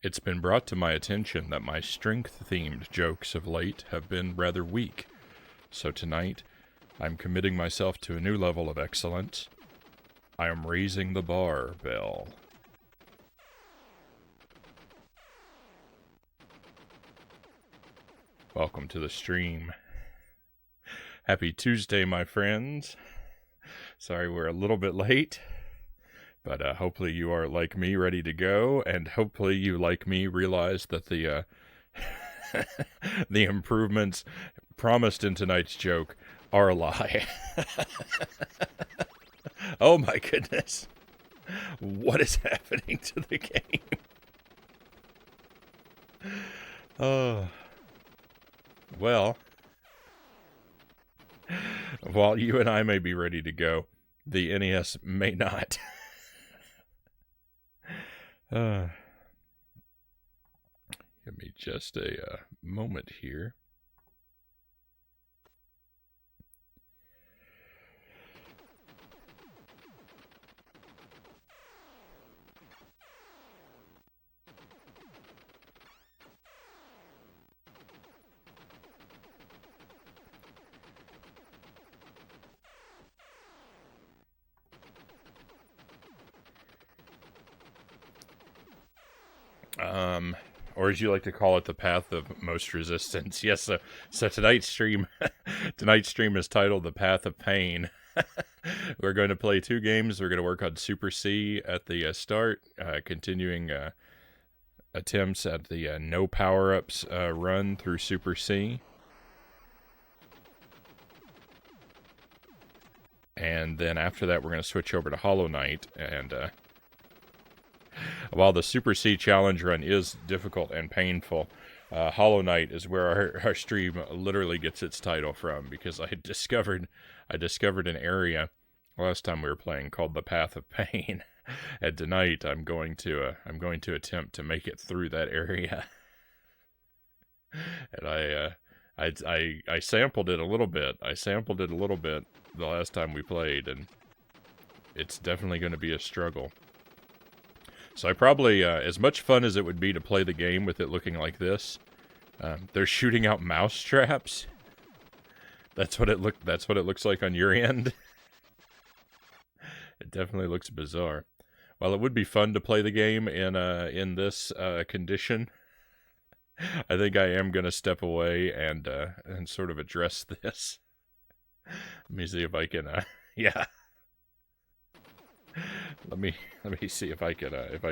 It's been brought to my attention that my strength-themed jokes of late have been rather weak, so tonight I'm committing myself to a new level of excellence. I am raising the bar, Bell. Welcome to the stream. Happy Tuesday, my friends. Sorry we're a little bit late, but hopefully you are, like me, ready to go, and hopefully you, like me, realize that the the improvements promised in tonight's joke are a lie. Oh my goodness. What is happening to the game? Oh. Well, while you and I may be ready to go, the NES may not. Give me just a moment here. Or as you like to call it, the path of most resistance. Yes, so tonight's stream is titled The Path of Pain. We're going to play two games. We're going to work on Super C at the start, continuing attempts at the no power-ups run through Super C. And then after that, we're going to switch over to Hollow Knight, and while the Super C challenge run is difficult and painful, Hollow Knight is where our stream literally gets its title from, because I discovered an area last time we were playing called the Path of Pain, and tonight I'm going to attempt to make it through that area. And I sampled it a little bit. The last time we played, and it's definitely going to be a struggle. So I probably, as much fun as it would be to play the game with it looking like this, they're shooting out mouse traps. That's what it looks like on your end. It definitely looks bizarre. While it would be fun to play the game in this condition, I think I am going to step away and sort of address this. Let me see if I can, yeah. Let me see if I can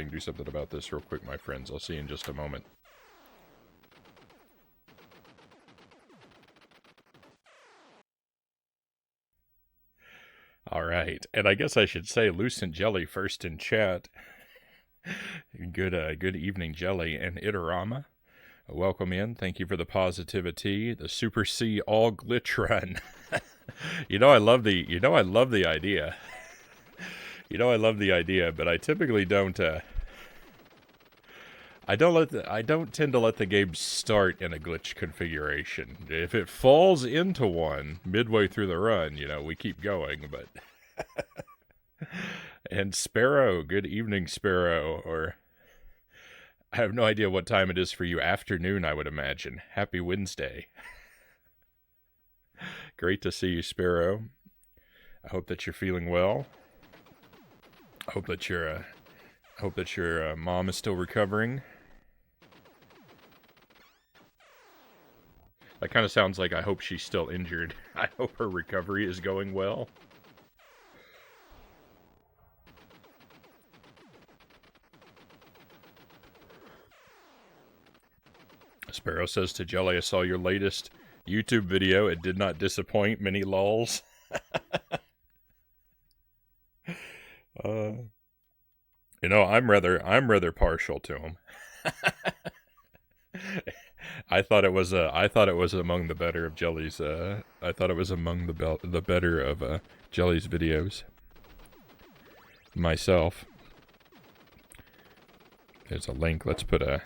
do something about this real quick, my friends. I'll see you in just a moment. All right, and I guess I should say Lucent Jelly first in chat. Good evening, Jelly and Itarama. Welcome in. Thank you for the positivity. The Super C all glitch run. I love the idea. I love the idea, but I typically don't. I don't tend to let the game start in a glitch configuration. If it falls into one midway through the run, we keep going. But and Sparrow, good evening, Sparrow. Or I have no idea what time it is for you. Afternoon, I would imagine. Happy Wednesday. Great to see you, Sparrow. I hope that you're feeling well. I hope that your mom is still recovering. That kind of sounds like I hope she's still injured. I hope her recovery is going well. Sparrow says to Jelly, I saw your latest YouTube video. It did not disappoint. Many lulls. I'm rather partial to him. I thought it was among the better of Jelly's. I thought it was among the better of Jelly's videos. Myself. There's a link. Let's put a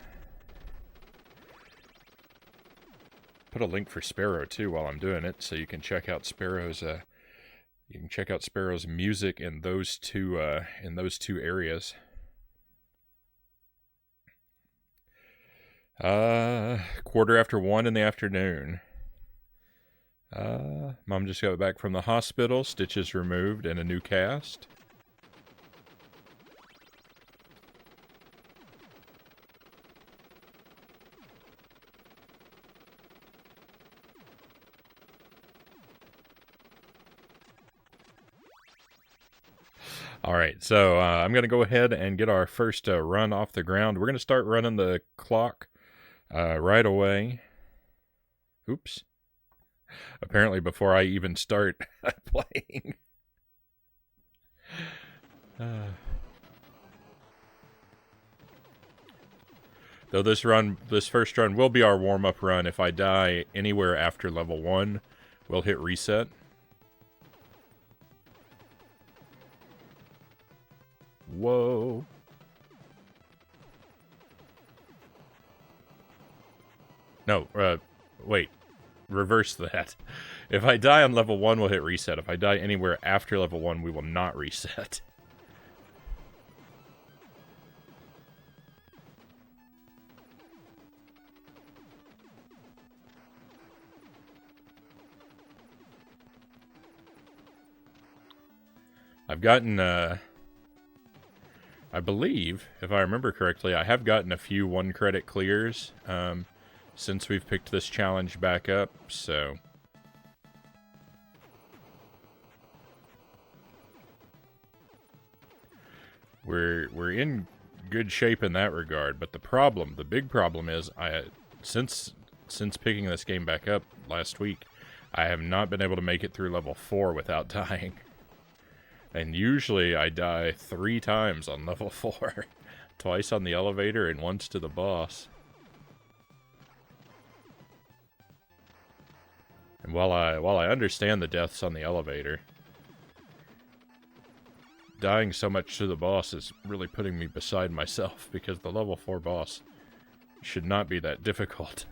link for Sparrow too while I'm doing it, so you can check out Sparrow's. You can check out Sparrow's music in those two areas. Quarter after 1 in the afternoon. Mom just got back from the hospital, stitches removed, and a new cast. Alright, so I'm going to go ahead and get our first run off the ground. We're going to start running the clock right away. Oops. Apparently before I even start playing. Though this first run will be our warm-up run. If I die anywhere after level 1, we'll hit reset. Whoa. No, wait. Reverse that. If I die on level 1, we'll hit reset. If I die anywhere after level 1, we will not reset. I've gotten, I believe, if I remember correctly, I have gotten a few 1-credit clears, since we've picked this challenge back up, so... We're in good shape in that regard, but the big problem is, since picking this game back up last week, I have not been able to make it through level 4 without dying. And usually I die 3 times on level 4. Twice on the elevator and once to the boss. And while I understand the deaths on the elevator, dying so much to the boss is really putting me beside myself, because the level 4 boss should not be that difficult.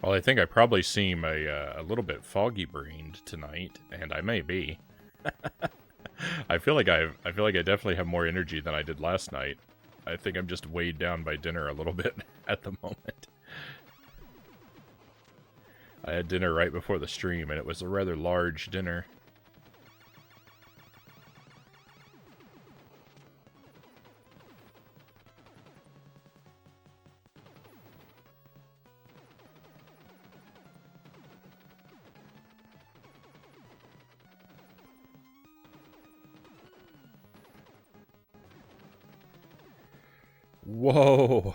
Well, I think I probably seem a little bit foggy-brained tonight, and I may be. I feel like I definitely have more energy than I did last night. I think I'm just weighed down by dinner a little bit at the moment. I had dinner right before the stream, and it was a rather large dinner. Whoa!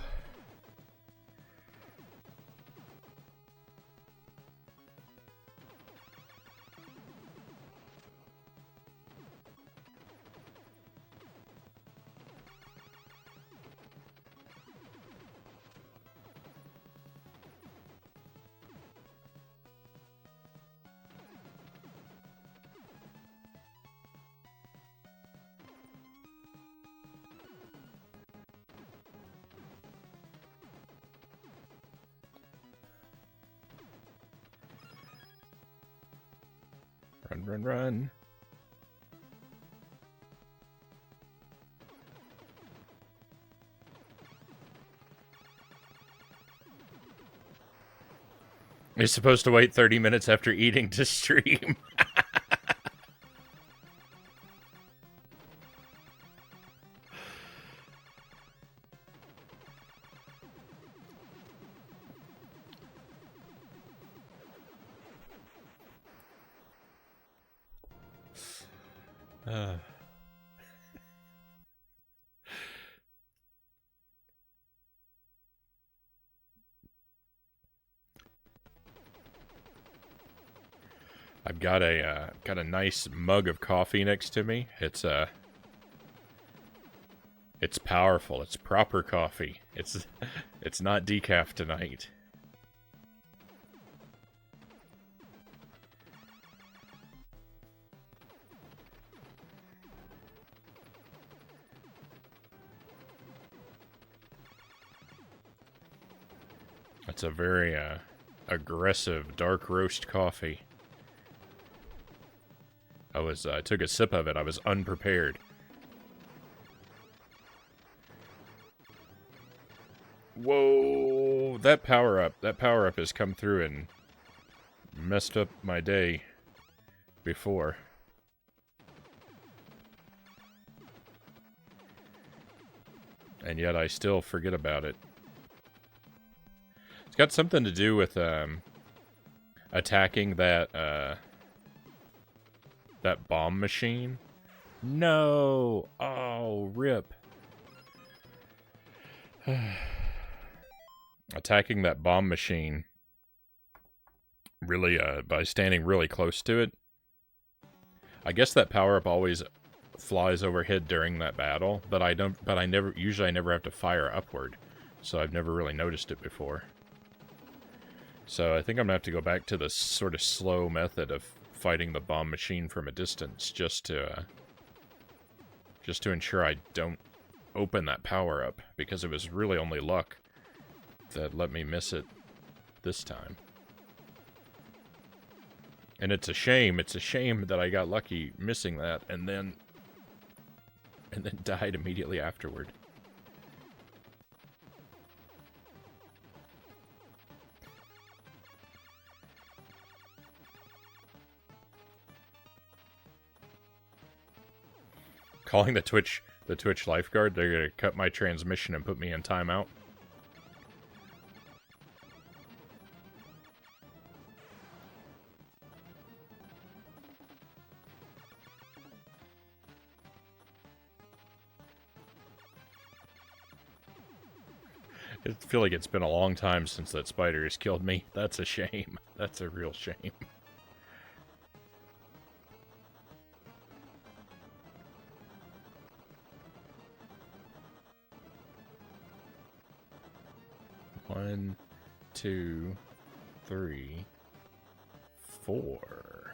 Run, run, run. You're supposed to wait 30 minutes after eating to stream. I've got a nice mug of coffee next to me. It's powerful. It's proper coffee. It's not decaf tonight. It's a very aggressive dark roast coffee. I took a sip of it. I was unprepared. Whoa, that power up has come through and messed up my day before. And yet I still forget about it. It's got something to do with attacking that bomb machine. No! Oh, rip. Attacking that bomb machine really by standing really close to it. I guess that power-up always flies overhead during that battle, but I never have to fire upward. So I've never really noticed it before. So I think I'm gonna have to go back to the sort of slow method of fighting the bomb machine from a distance, just to ensure I don't open that power up, because it was really only luck that let me miss it this time. And it's a shame that I got lucky missing that and then died immediately afterward. Calling the Twitch lifeguard, they're gonna cut my transmission and put me in timeout. I feel like it's been a long time since that spider has killed me. That's a shame. That's a real shame. One, 2, 3, 4.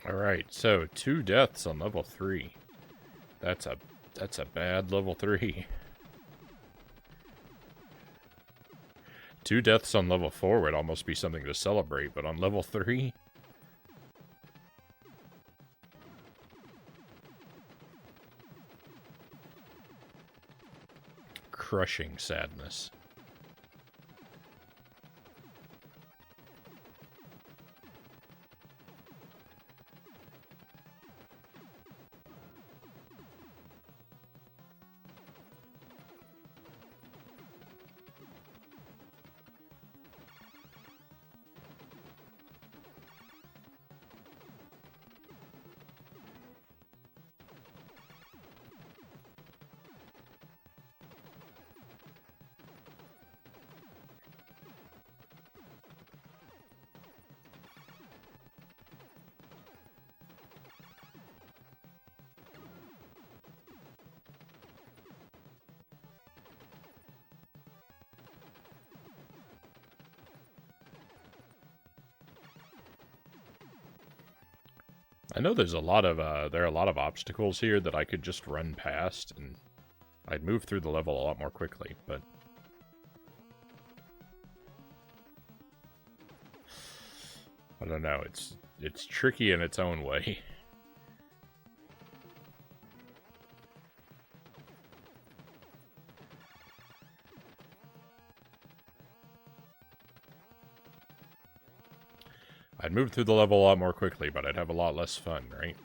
Alright, so 2 deaths on level 3. That's a bad level 3. 2 deaths on level 4 would almost be something to celebrate, but on level 3? Crushing sadness. I know there's a lot of there are a lot of obstacles here that I could just run past, and I'd move through the level a lot more quickly, but I don't know. It's tricky in its own way. I'd move through the level a lot more quickly, but I'd have a lot less fun, right?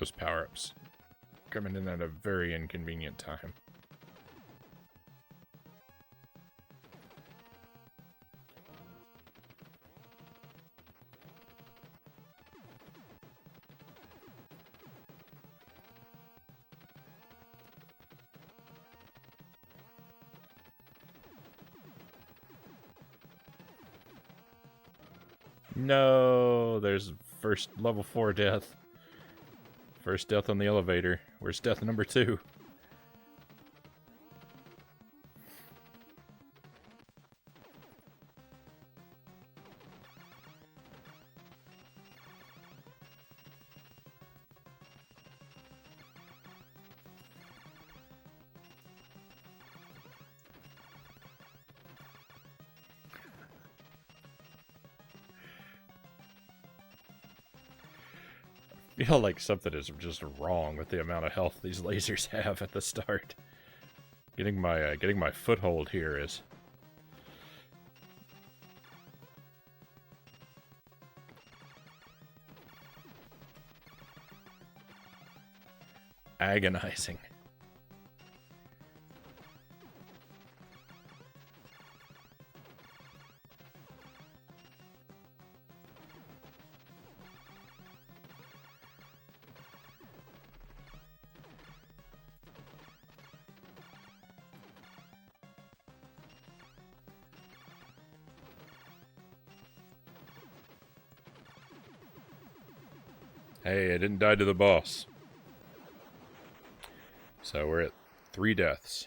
Those power-ups coming in at a very inconvenient time. No, there's first level 4 death. First death on the elevator. Where's death number 2? I feel like something is just wrong with the amount of health these lasers have at the start. Getting my foothold here is agonizing. Hey, I didn't die to the boss. So we're at 3 deaths.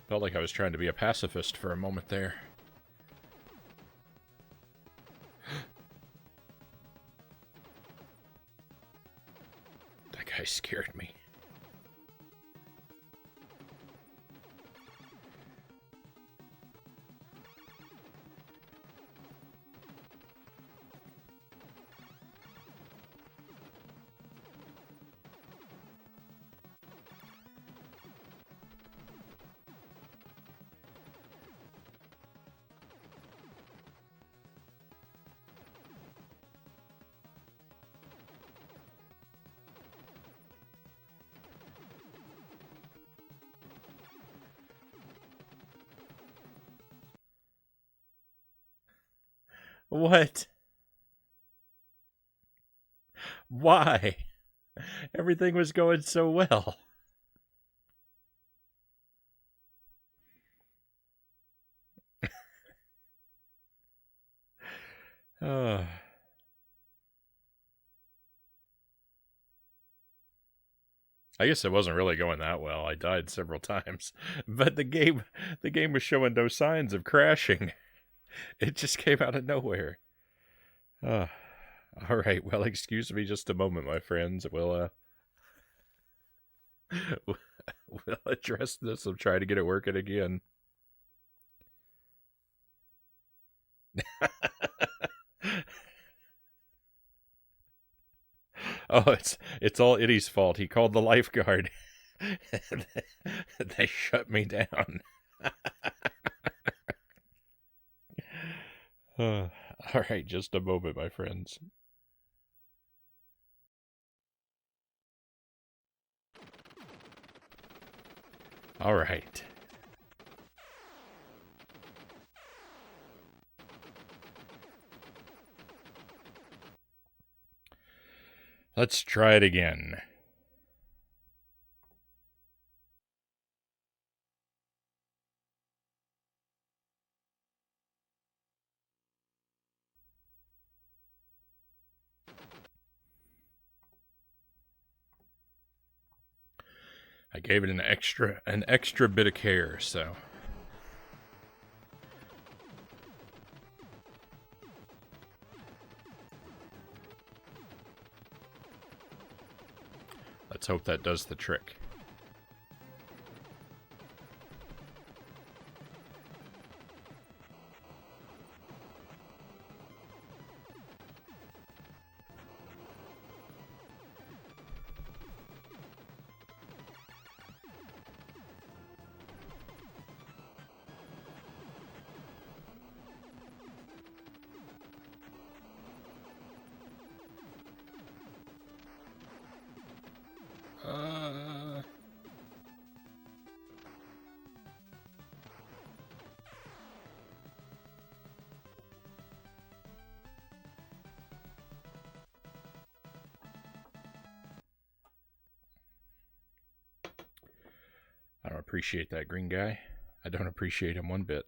Felt like I was trying to be a pacifist for a moment there. That guy scared me. What? Why? Everything was going so well. Uh, I guess it wasn't really going that well. I died several times, but the game was showing no signs of crashing. It just came out of nowhere. All right. Well, excuse me just a moment, my friends. We'll we'll address this. I'm trying to get it working again. Oh, it's all Eddie's fault. He called the lifeguard. They shut me down. All right, just a moment, my friends. All right. Let's try it again. I gave it an extra bit of care, so let's hope that does the trick. I don't appreciate that green guy. I don't appreciate him one bit.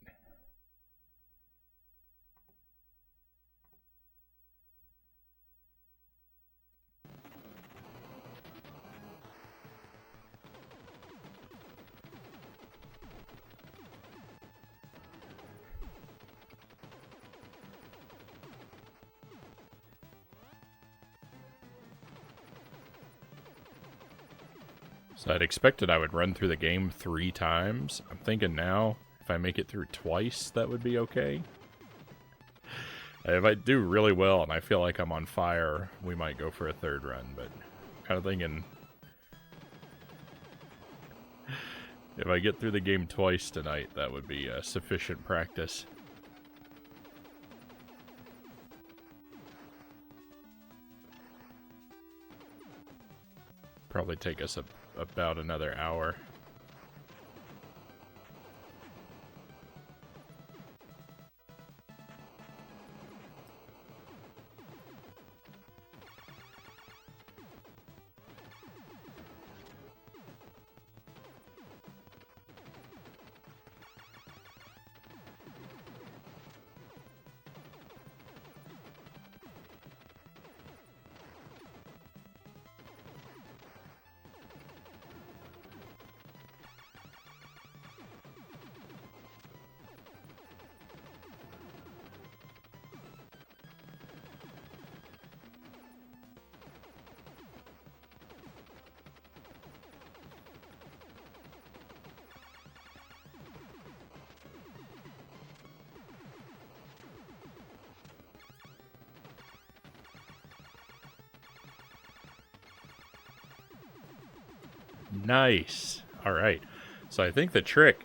So I'd expected I would run through the game 3 times. I'm thinking now, if I make it through twice, that would be okay. If I do really well and I feel like I'm on fire, we might go for a 3rd run, but I'm kind of thinking if I get through the game twice tonight, that would be sufficient practice. Probably take us about another hour. Nice. All right. So I think the trick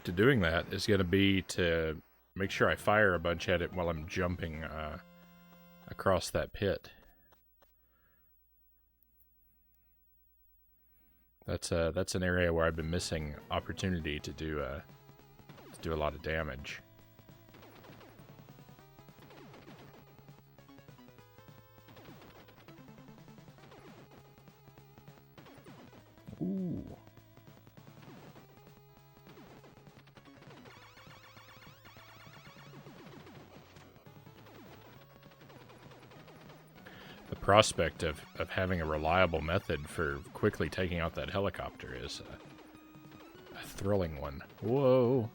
to doing that is going to be to make sure I fire a bunch at it while I'm jumping across that pit. That's an area where I've been missing opportunity to do a lot of damage. Ooh. The prospect of having a reliable method for quickly taking out that helicopter is a thrilling one. Whoa.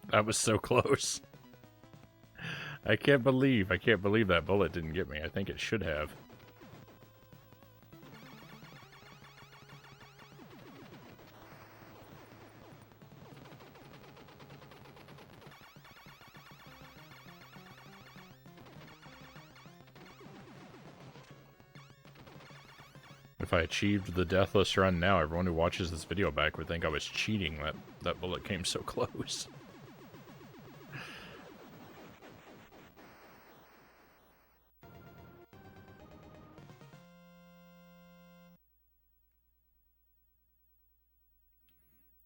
That was so close. I can't believe that bullet didn't get me. I think it should have. If I achieved the deathless run now, everyone who watches this video back would think I was cheating. That bullet came so close.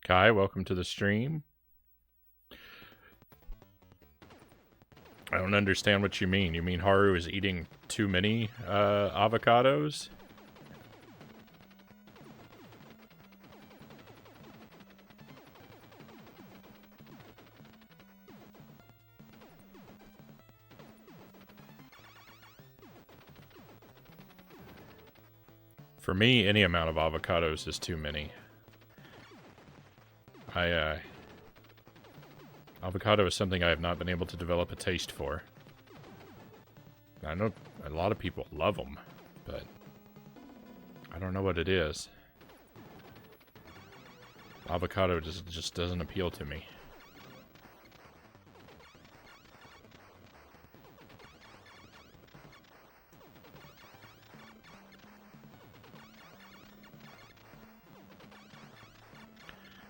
Kai, welcome to the stream. I don't understand what you mean. You mean Haru is eating too many avocados? For me, any amount of avocados is too many. Avocado is something I have not been able to develop a taste for. I know a lot of people love them, but I don't know what it is. Avocado just doesn't appeal to me.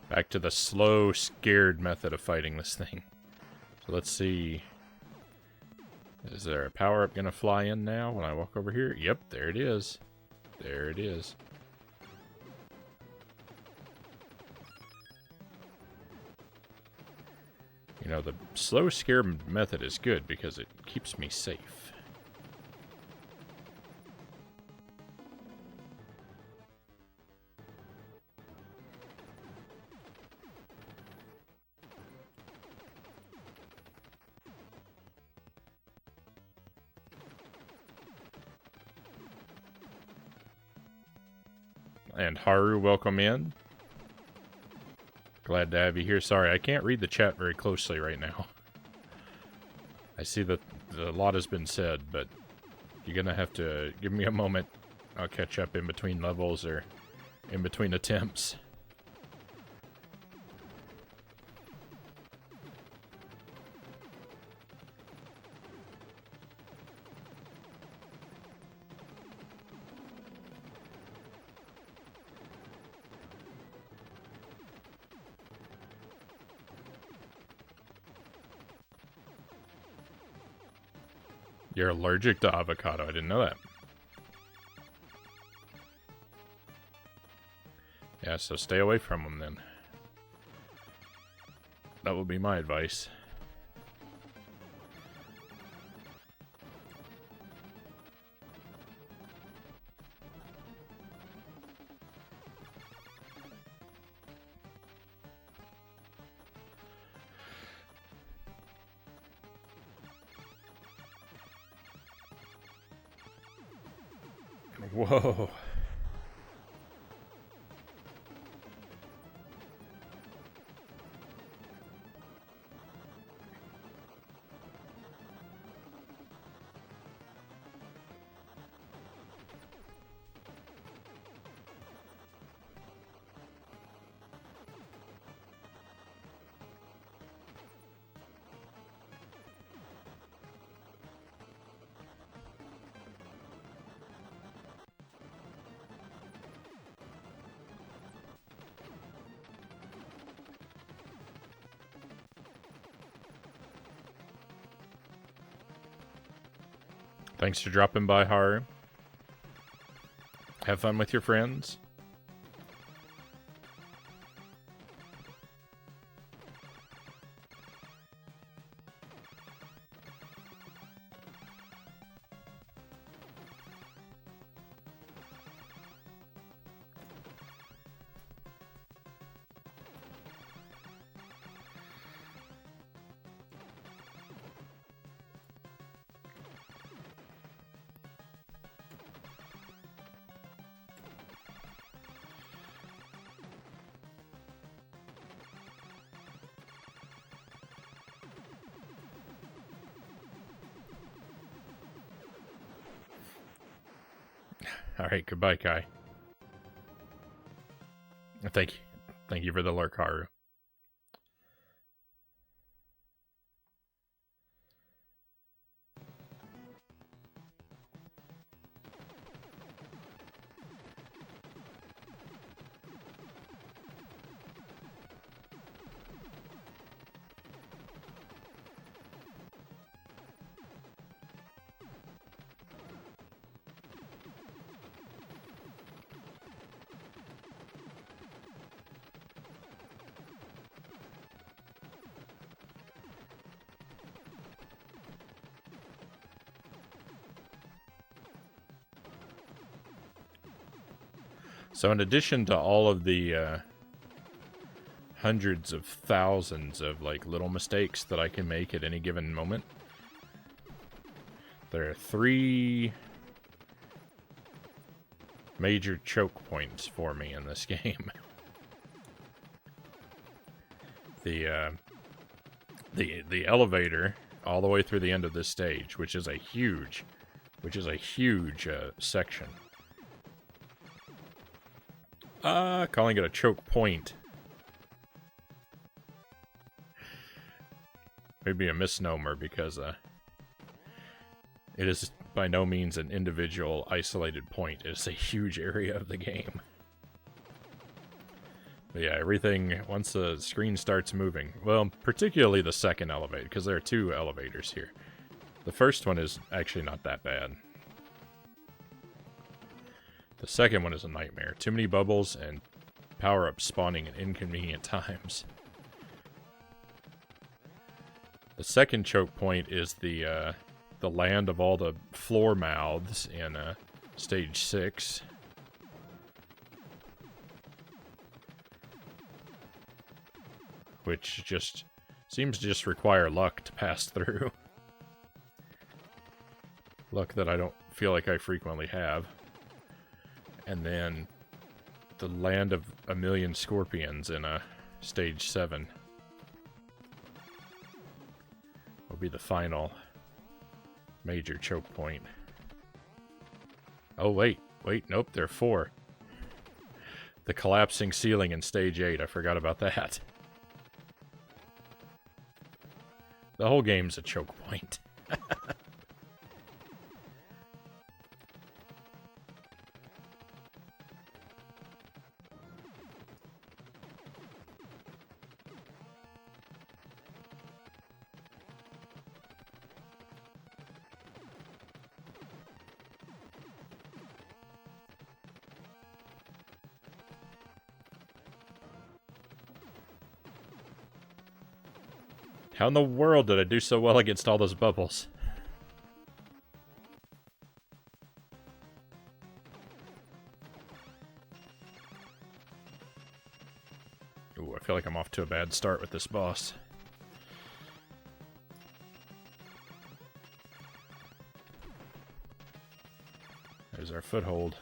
Back to the slow, scared method of fighting this thing. So let's see. Is there a power-up gonna fly in now when I walk over here? Yep, there it is. There it is. You know, the slow scare method is good because it keeps me safe. And Haru, welcome in. Glad to have you here. Sorry, I can't read the chat very closely right now. I see that a lot has been said, but you're gonna have to give me a moment. I'll catch up in between levels or in between attempts. You're allergic to avocado. I didn't know that. Yeah, so stay away from them then. That would be my advice. Whoa. Thanks for dropping by, Haru. Have fun with your friends. Alright, goodbye, Kai. Thank you. Thank you for the lurk, Haru. So in addition to all of the hundreds of thousands of like little mistakes that I can make at any given moment, there are 3 major choke points for me in this game. The elevator all the way through the end of this stage, which is a huge section. Calling it a choke point. Maybe a misnomer, because it is by no means an individual isolated point. It's a huge area of the game. But yeah, everything, once the screen starts moving, well, particularly the second elevator, because there are 2 elevators here. The first one is actually not that bad. The second one is a nightmare. Too many bubbles and power-ups spawning at inconvenient times. The second choke point is the land of all the floor mouths in stage 6. Which just seems to just require luck to pass through. Luck that I don't feel like I frequently have. And then the land of a million scorpions in stage 7 will be the final major choke point. Oh, wait, nope, there are 4. The collapsing ceiling in stage 8, I forgot about that. The whole game's a choke point. How in the world did I do so well against all those bubbles? Ooh, I feel like I'm off to a bad start with this boss. There's our foothold.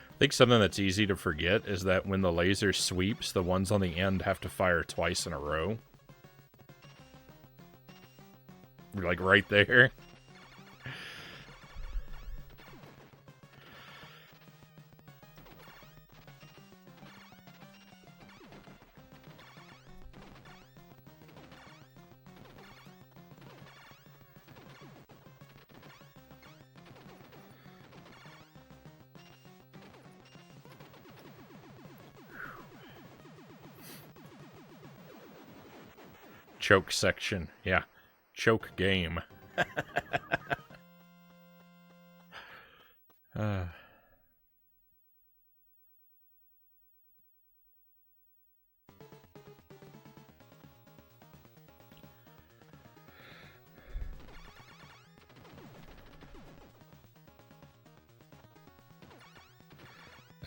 I think something that's easy to forget is that when the laser sweeps, the ones on the end have to fire twice in a row. Like right there. choke section. Yeah. Choke game. I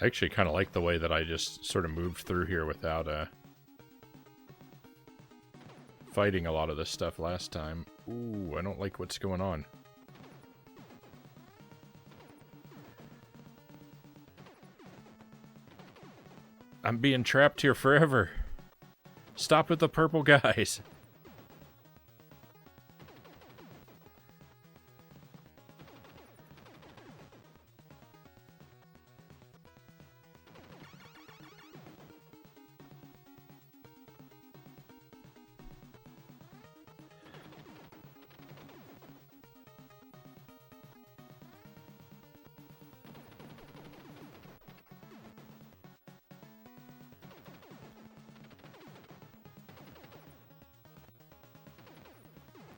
actually kind of like the way that I just sort of moved through here without fighting a lot of this stuff last time. Ooh, I don't like what's going on. I'm being trapped here forever. Stop with the purple guys.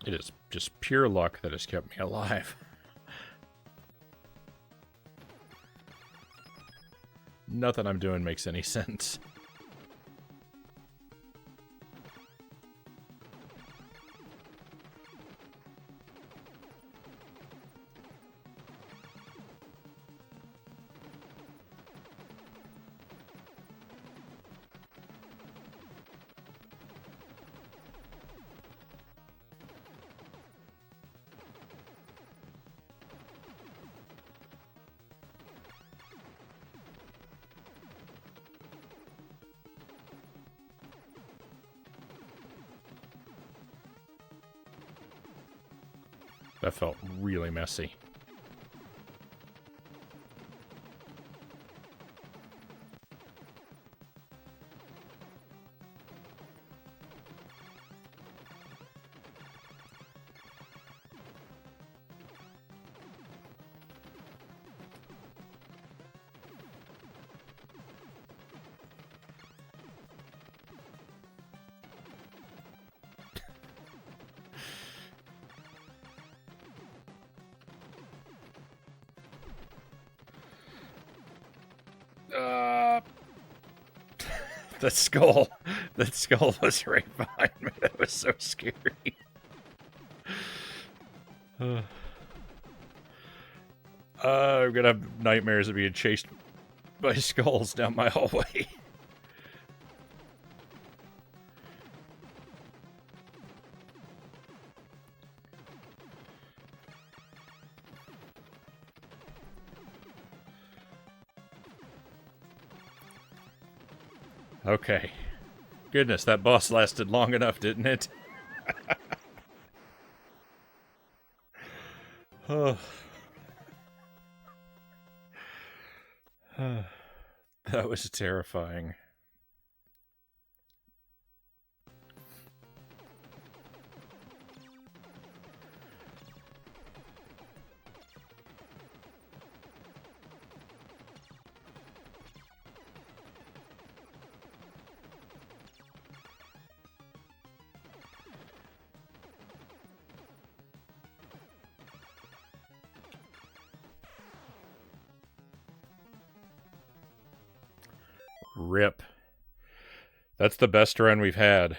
It is just pure luck that has kept me alive. Nothing I'm doing makes any sense. That felt really messy. That skull was right behind me. That was so scary. I'm gonna have nightmares of being chased by skulls down my hallway. Okay. Goodness, that boss lasted long enough, didn't it? Oh. That was terrifying. Rip. That's the best run we've had.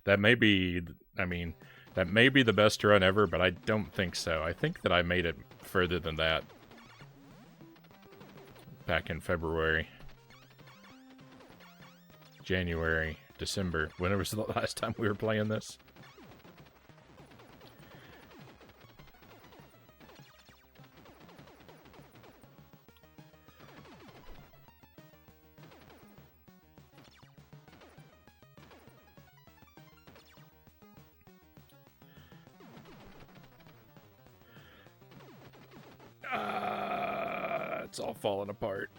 That may be, I mean, that may be the best run ever, but I don't think so. I think that I made it further than that back in February, January, December. When was the last time we were playing this? It's all falling apart.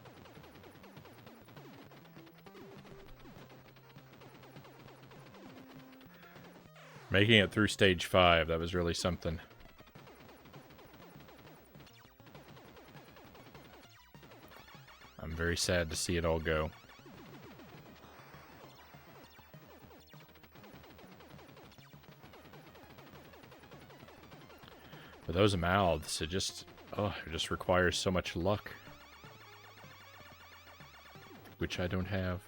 Making it through stage 5, that was really something. I'm very sad to see it all go. But those mouths, it just requires so much luck. Which I don't have.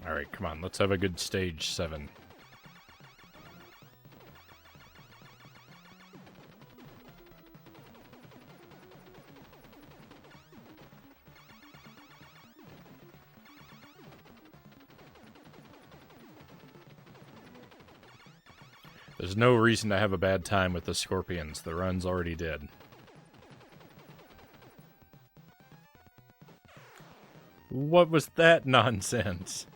Alright, come on, let's have a good stage 7. There's no reason to have a bad time with the scorpions. The run's already dead. What was that nonsense?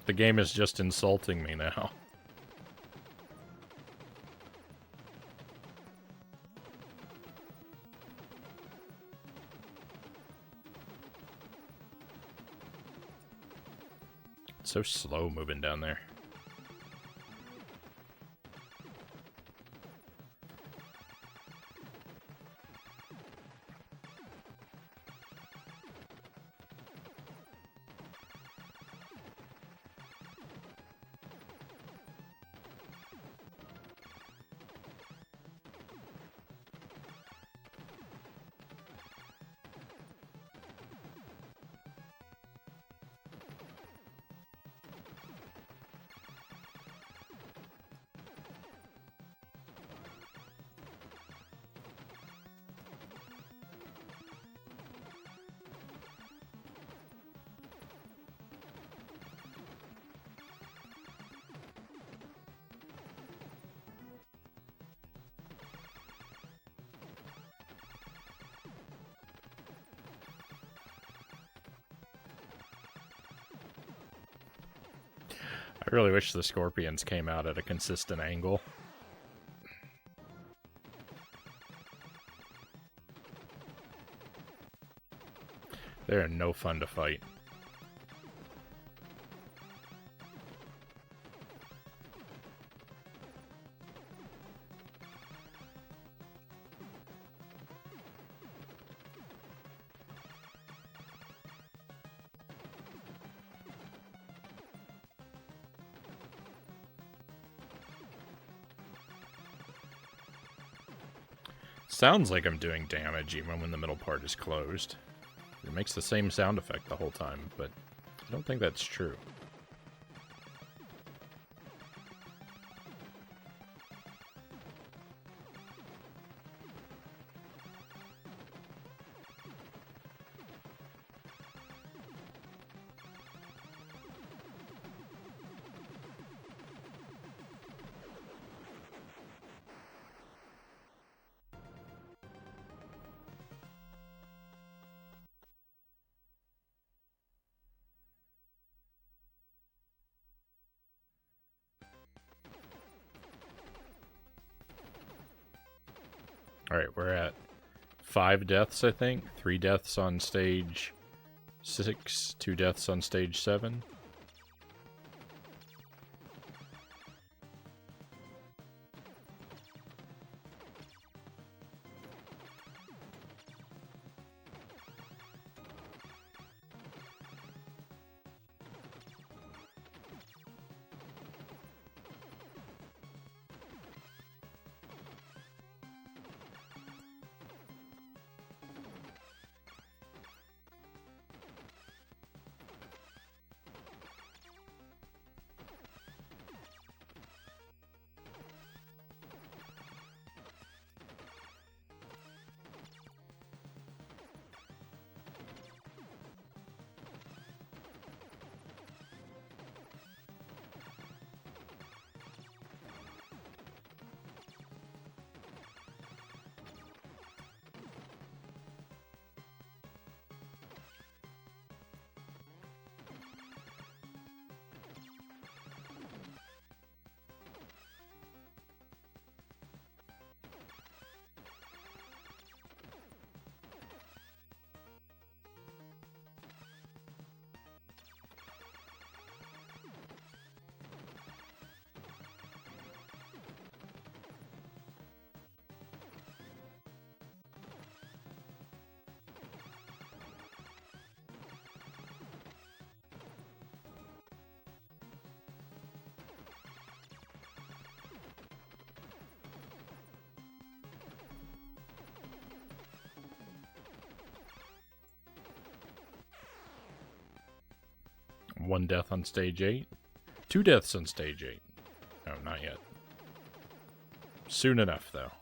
The game is just insulting me now. It's so slow moving down there. I really wish the scorpions came out at a consistent angle. They're no fun to fight. Sounds like I'm doing damage even when the middle part is closed. It makes the same sound effect the whole time, but I don't think that's true. Alright, we're at 5 deaths, I think. 3 deaths on stage 6, 2 deaths on stage 7. 1 death on stage 8. 2 deaths on stage 8. No, not yet. Soon enough, though.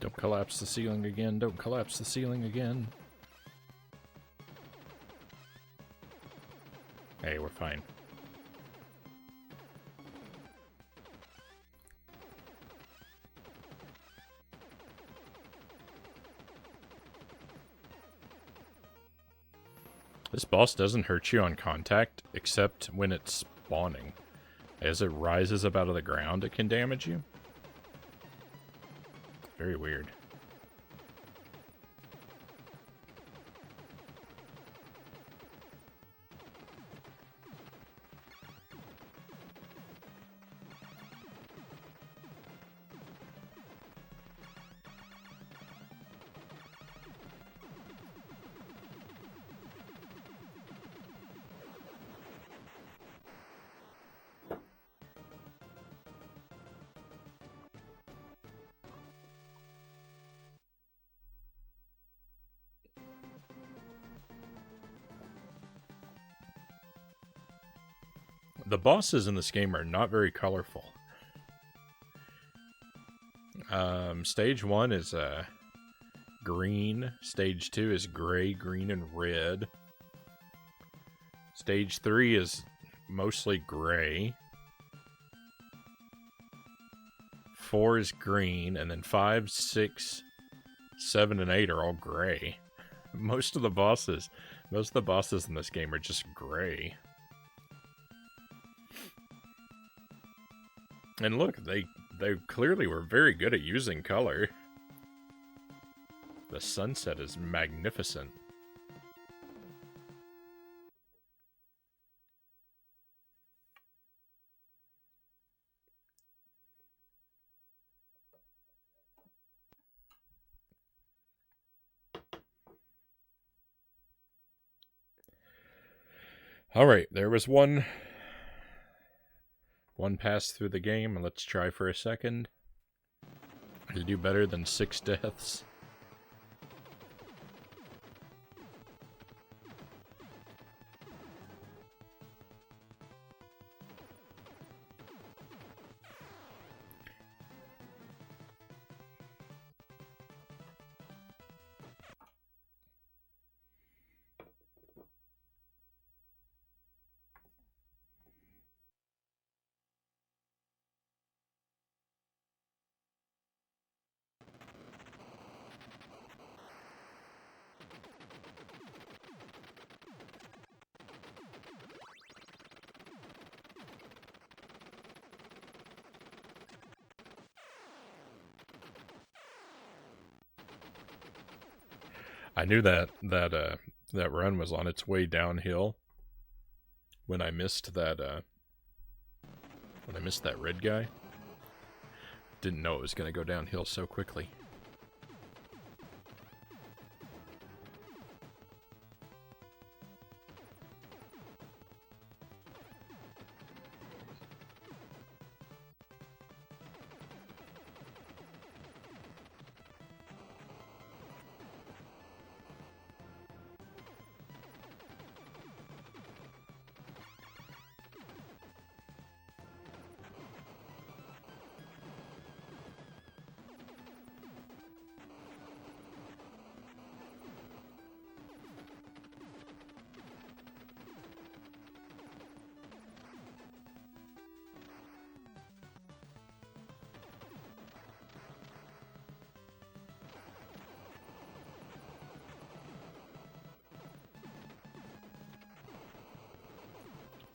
Don't collapse the ceiling again. Don't collapse the ceiling again. Hey, we're fine. This boss doesn't hurt you on contact, except when it's spawning. As it rises up out of the ground, it can damage you. Very weird. The bosses in this game are not very colorful. Stage 1 is green. Stage 2 is gray, green, and red. Stage 3 is mostly gray. 4 is green, and then 5, 6, 7, and 8 are all gray. Most of the bosses in this game are just gray. And look, they clearly were very good at using color. The sunset is magnificent. Alright, there was one pass through the game, and let's try for a second to do better than 6 deaths. I knew that run was on its way downhill when I missed that red guy. Didn't know it was going to go downhill so quickly.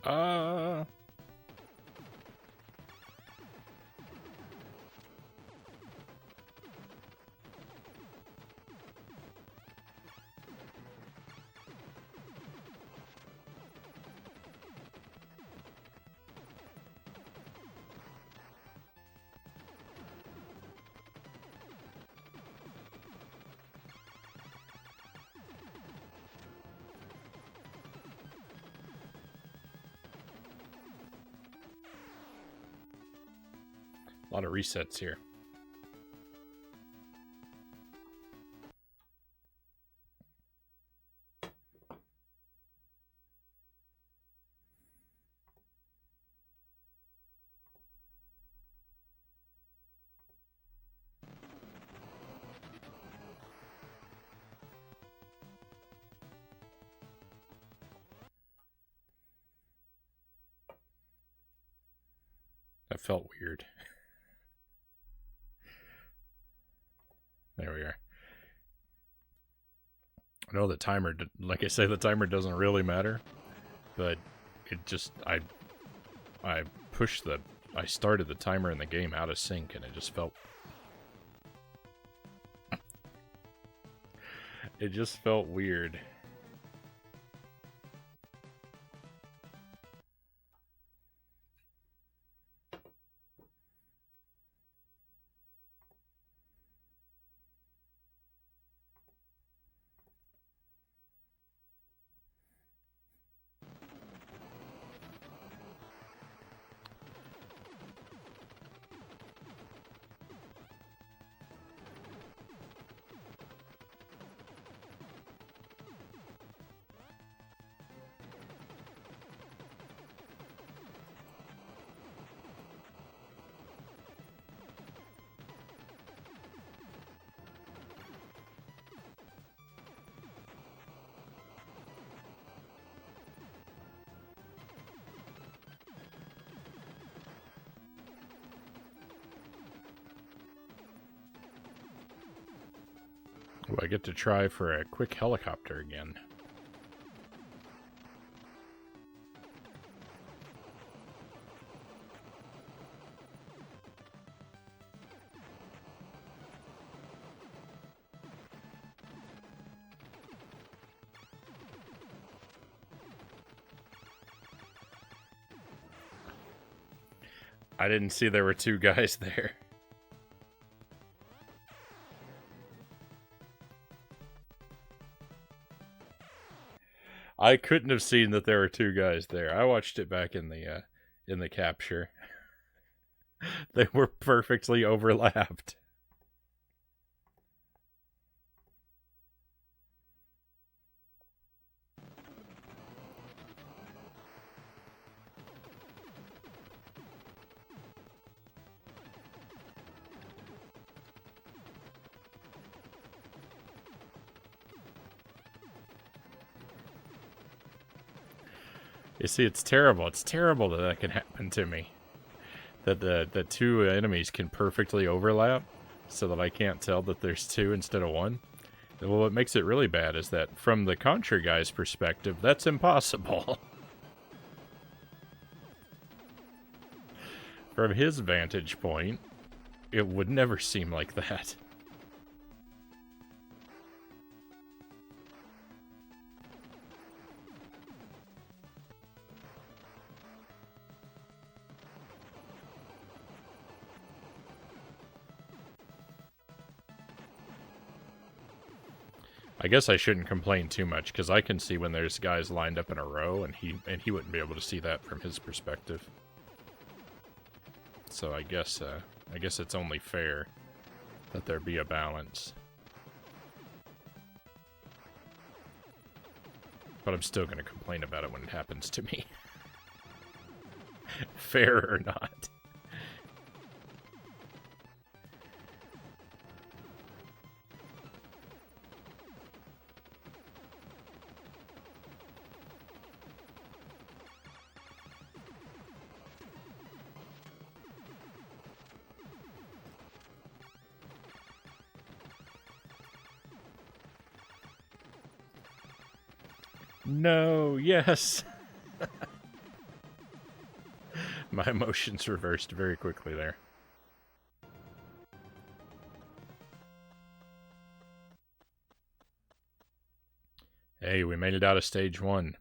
Uh... A lot of resets here. That felt weird. There we are. I know the timer, like I say, the timer doesn't really matter, but it just, I started the timer in the game out of sync, and it just felt, it just felt weird. Ooh, I get to try for a quick helicopter again. I didn't see there were two guys there. I couldn't have seen that there were two guys there. I watched it back in the capture. They were perfectly overlapped. You see, it's terrible. It's terrible that that can happen to me. That the two enemies can perfectly overlap, so that I can't tell that there's two instead of one. Well, what makes it really bad is that from the Contra guy's perspective, that's impossible. From his vantage point, it would never seem like that. I guess I shouldn't complain too much, because I can see when there's guys lined up in a row, and he wouldn't be able to see that from his perspective. So I guess it's only fair that there be a balance. But I'm still going to complain about it when it happens to me. Fair or not. No, yes. My emotions reversed very quickly there. Hey, we made it out of stage 1.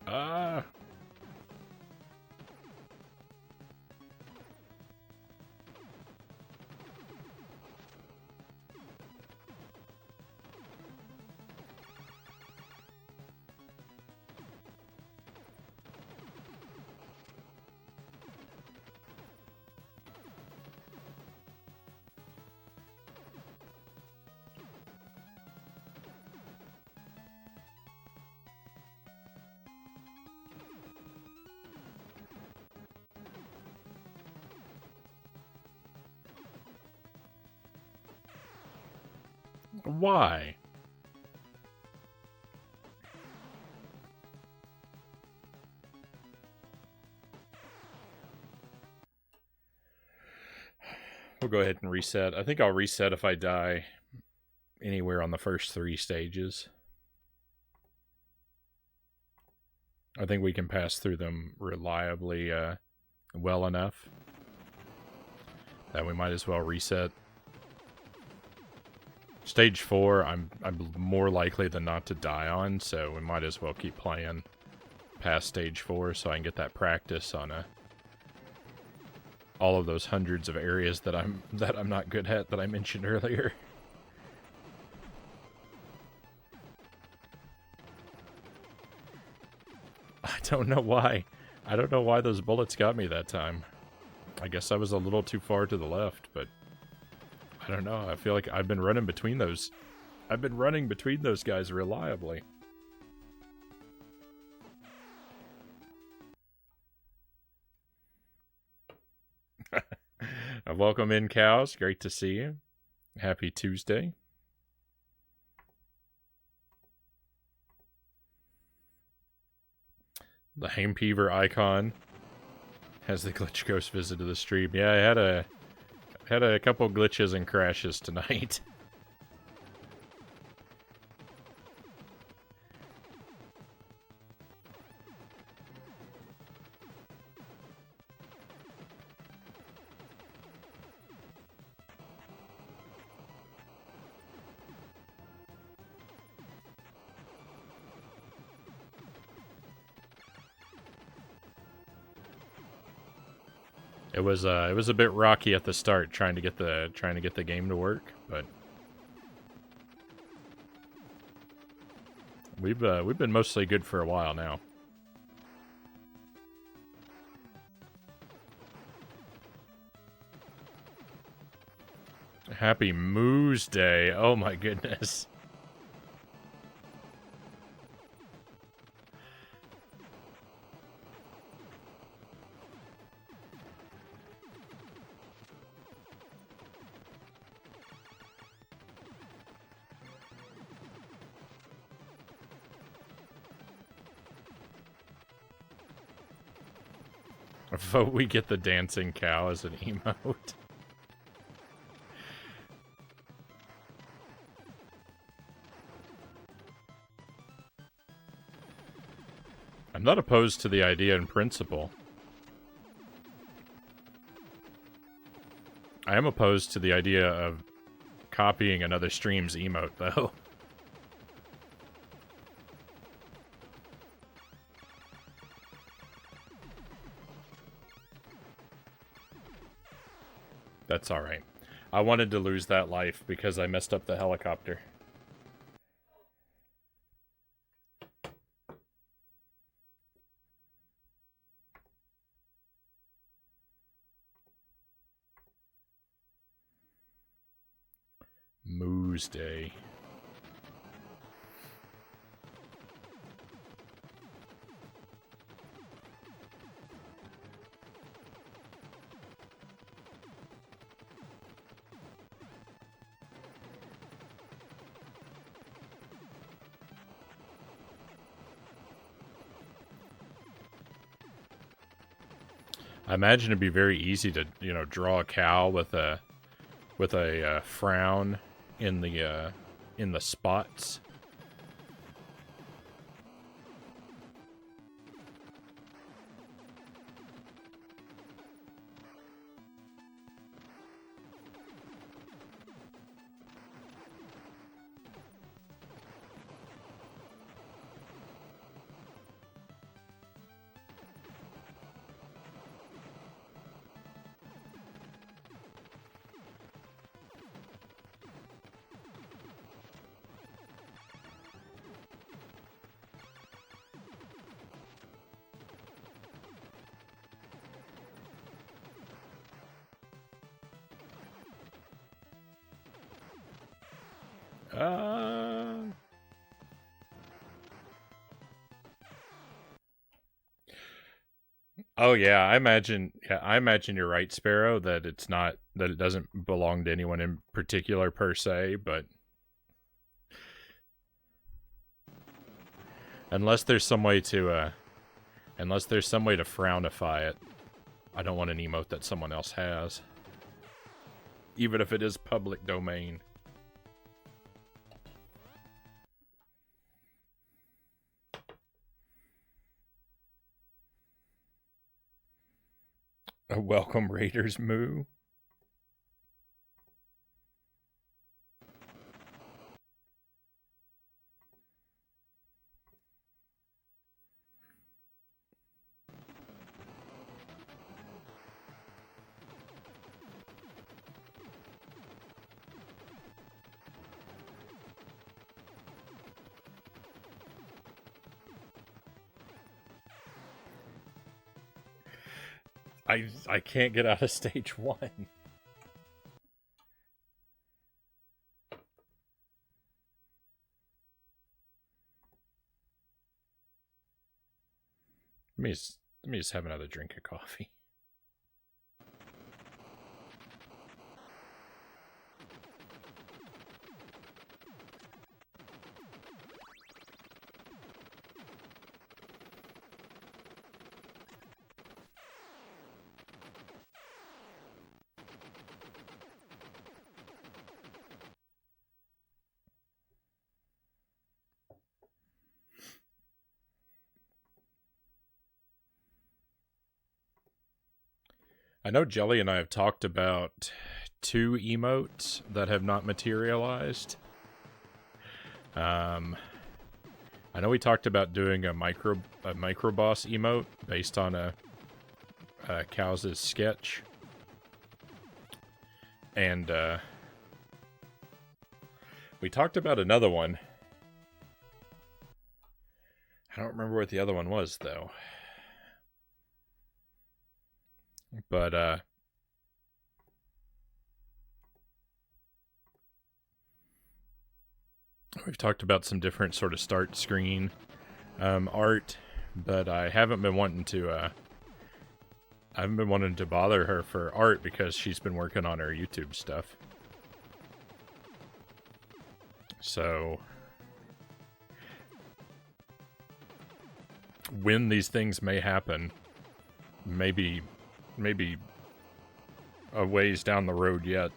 Ah! Why? We'll go ahead and reset. I think I'll reset if I die anywhere on the first 3 stages. I think we can pass through them reliably well enough that we might as well reset. Stage 4, I'm more likely than not to die on, so we might as well keep playing past stage 4 so I can get that practice on all of those hundreds of areas that I'm not good at that I mentioned earlier. I don't know why. I don't know why those bullets got me that time. I guess I was a little too far to the left, but I don't know. I feel like I've been running between those. I've been running between those guys reliably. Welcome in, cows. Great to see you. Happy Tuesday. The Hamepeaver icon has the glitch ghost visit to the stream. Yeah, I had a couple glitches and crashes tonight. It was a bit rocky at the start trying to get the game to work, but we've been mostly good for a while now. Happy Moose Day. Oh my goodness. Vote we get the dancing cow as an emote. I'm not opposed to the idea in principle. I am opposed to the idea of copying another stream's emote, though. That's alright. I wanted to lose that life because I messed up the helicopter. Moose Day. I imagine it'd be very easy to, you know, draw a cow with a frown in the spots. Oh yeah, I imagine. Yeah, I imagine you're right, Sparrow. That it's not that it doesn't belong to anyone in particular per se, but unless there's some way to, frownify it, I don't want an emote that someone else has, even if it is public domain. A welcome Raiders moo. I can't get out of stage 1. Let me just have another drink of coffee. I know Jelly and I have talked about 2 emotes that have not materialized. I know we talked about doing a micro boss emote based on a Cow's sketch, and we talked about another one. I don't remember what the other one was though. But we've talked about some different sort of start screen art, but I haven't been wanting to bother her for art because she's been working on her YouTube stuff. So when these things may happen, maybe a ways down the road yet.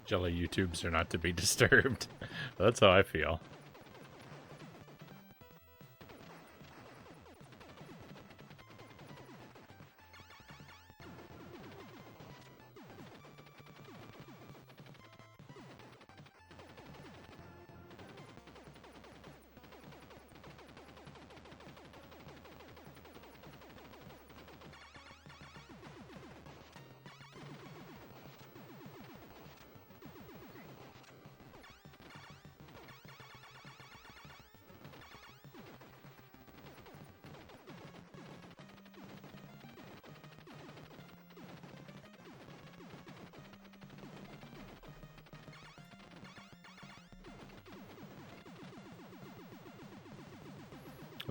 Jelly YouTubes are not to be disturbed. That's how I feel.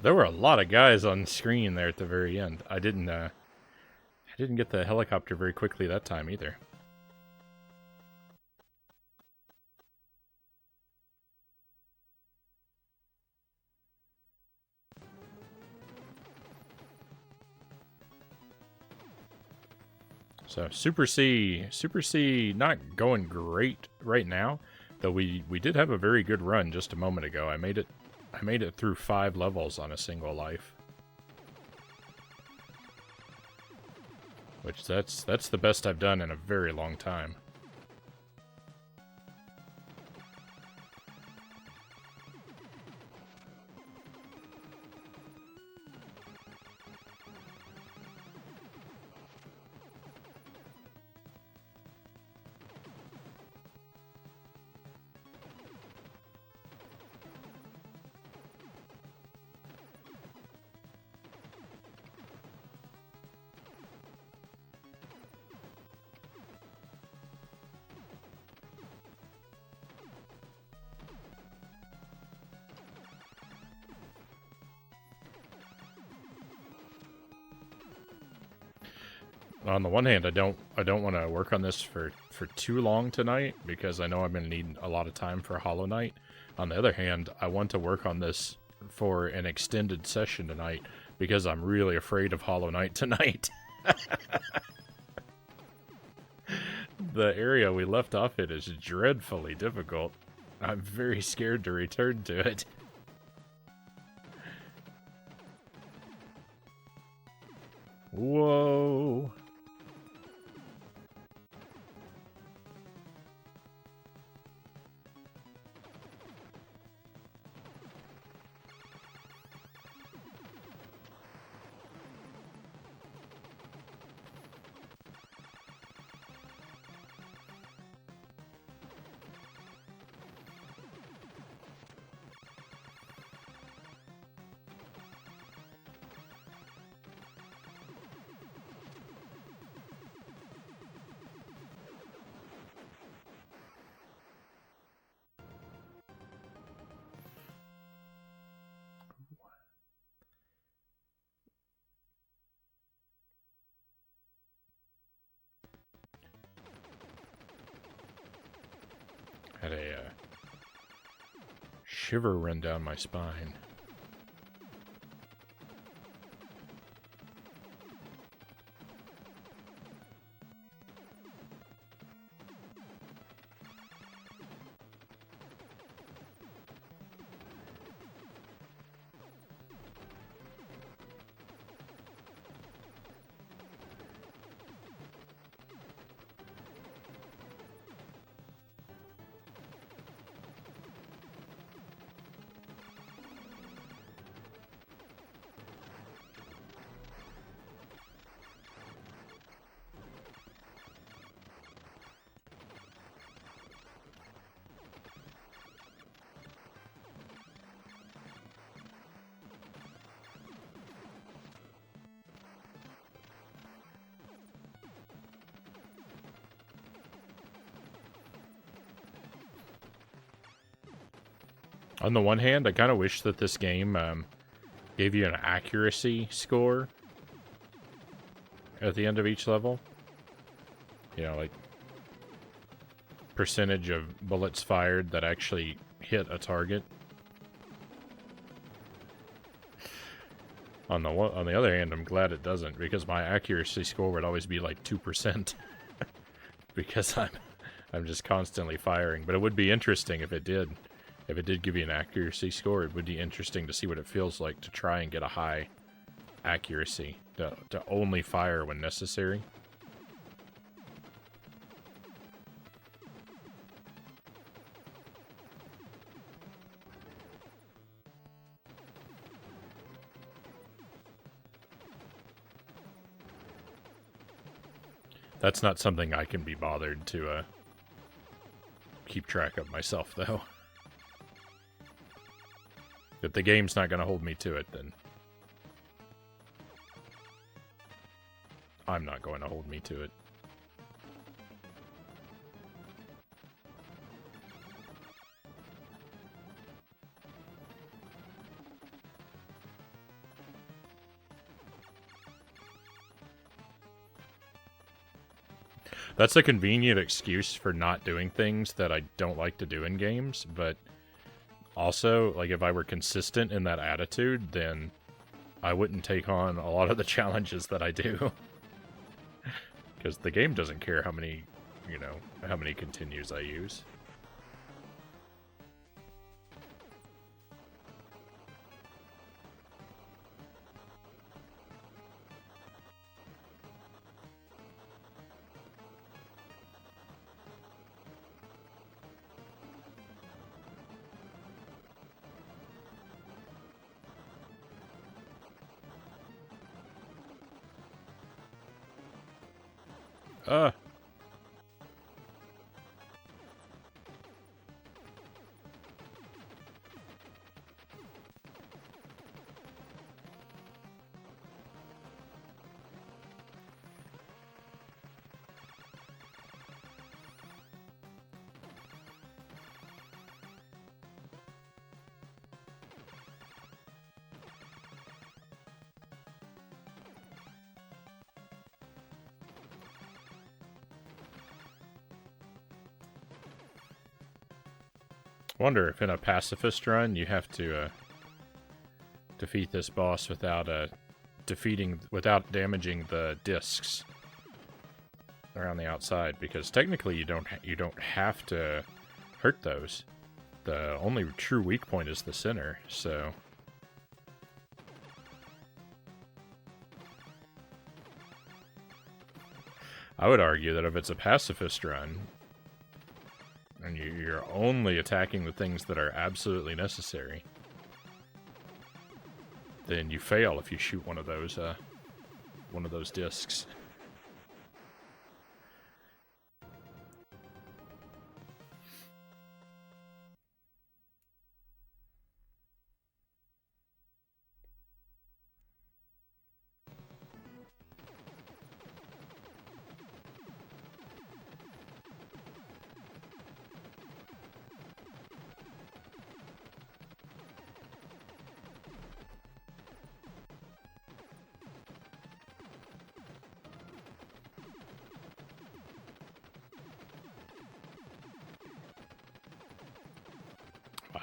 There were a lot of guys on screen there at the very end. I didn't get the helicopter very quickly that time either. So Super C not going great right now, though we did have a very good run just a moment ago. I made it through 5 levels on a single life. Which that's the best I've done in a very long time. On the one hand, I don't want to work on this for too long tonight because I know I'm going to need a lot of time for Hollow Knight. On the other hand, I want to work on this for an extended session tonight because I'm really afraid of Hollow Knight tonight. The area we left off in is dreadfully difficult. I'm very scared to return to it. Whoa. Had a shiver run down my spine. On the one hand, I kind of wish that this game gave you an accuracy score at the end of each level. You know, like percentage of bullets fired that actually hit a target. On the other hand, I'm glad it doesn't, because my accuracy score would always be like 2%. Because I'm just constantly firing. But it would be interesting if it did. If it did give you an accuracy score, it would be interesting to see what it feels like to try and get a high accuracy. To only fire when necessary. That's not something I can be bothered to keep track of myself, though. If the game's not going to hold me to it, then I'm not going to hold me to it. That's a convenient excuse for not doing things that I don't like to do in games, but also, like, if I were consistent in that attitude, then I wouldn't take on a lot of the challenges that I do. Because the game doesn't care how many, you know, how many continues I use. Wonder if in a pacifist run you have to defeat this boss without without damaging the discs around the outside, because technically you don't have to hurt those. The only true weak point is the center, so I would argue that if it's a pacifist run and you're only attacking the things that are absolutely necessary, then you fail if you shoot one of those discs.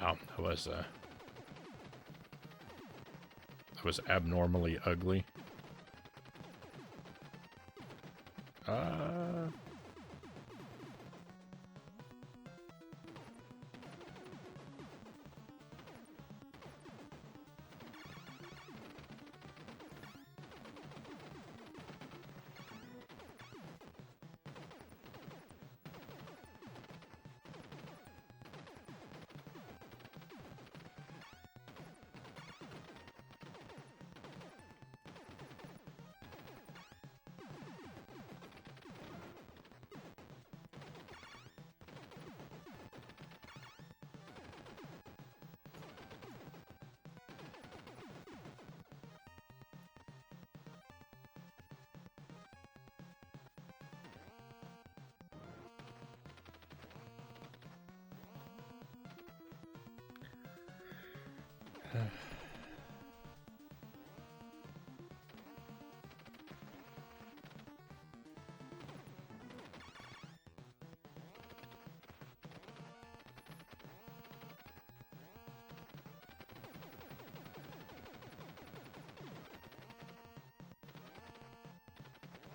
Wow, that was abnormally ugly.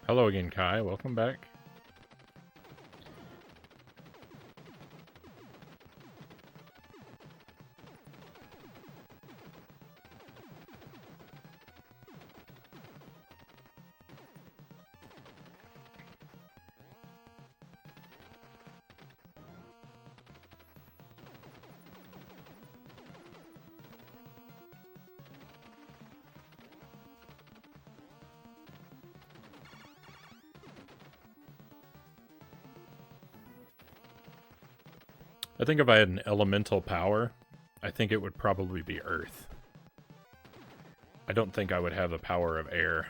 Hello again, Kai. Welcome back. I think if I had an elemental power, I think it would probably be earth. I don't think I would have the power of air.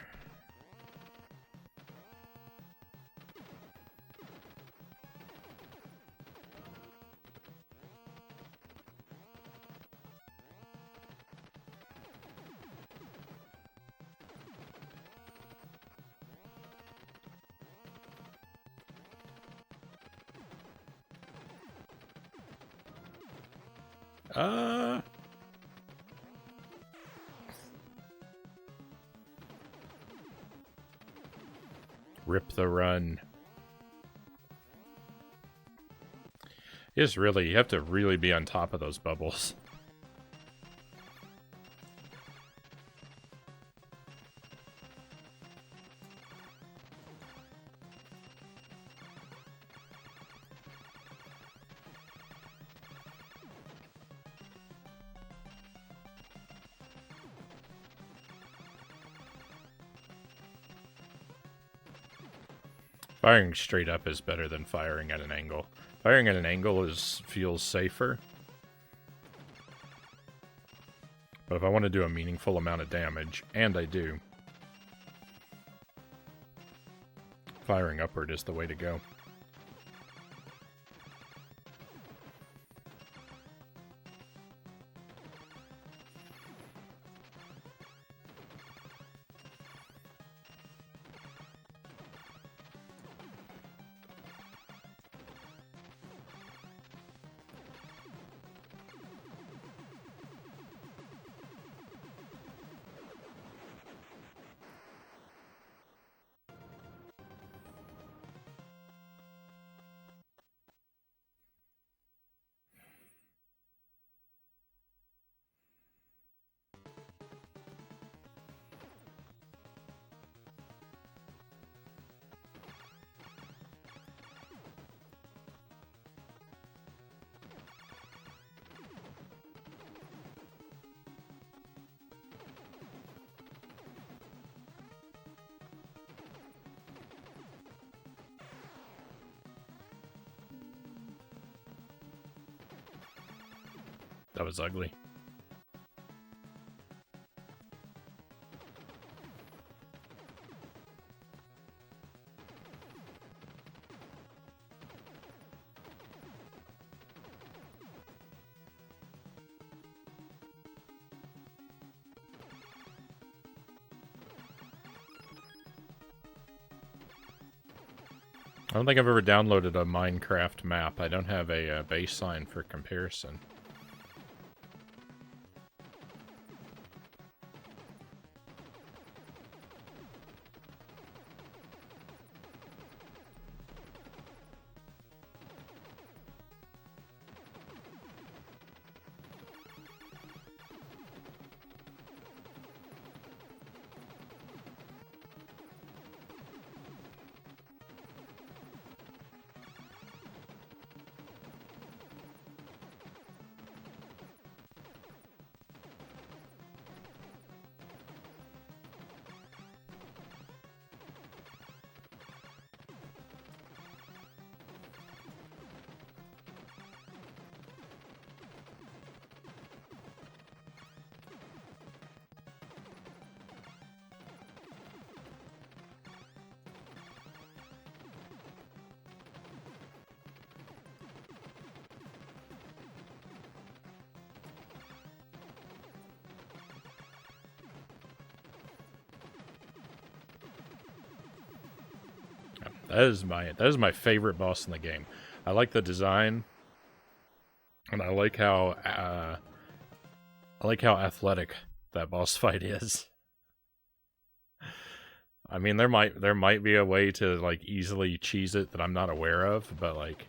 Rip the run. It's really, you have to really be on top of those bubbles. Firing straight up is better than firing at an angle. Firing at an angle feels safer. But if I want to do a meaningful amount of damage, and I do, firing upward is the way to go. That was ugly. I don't think I've ever downloaded a Minecraft map. I don't have a baseline for comparison. That is my favorite boss in the game. I like the design, and I like how athletic that boss fight is. I mean, there might be a way to like easily cheese it that I'm not aware of, but like,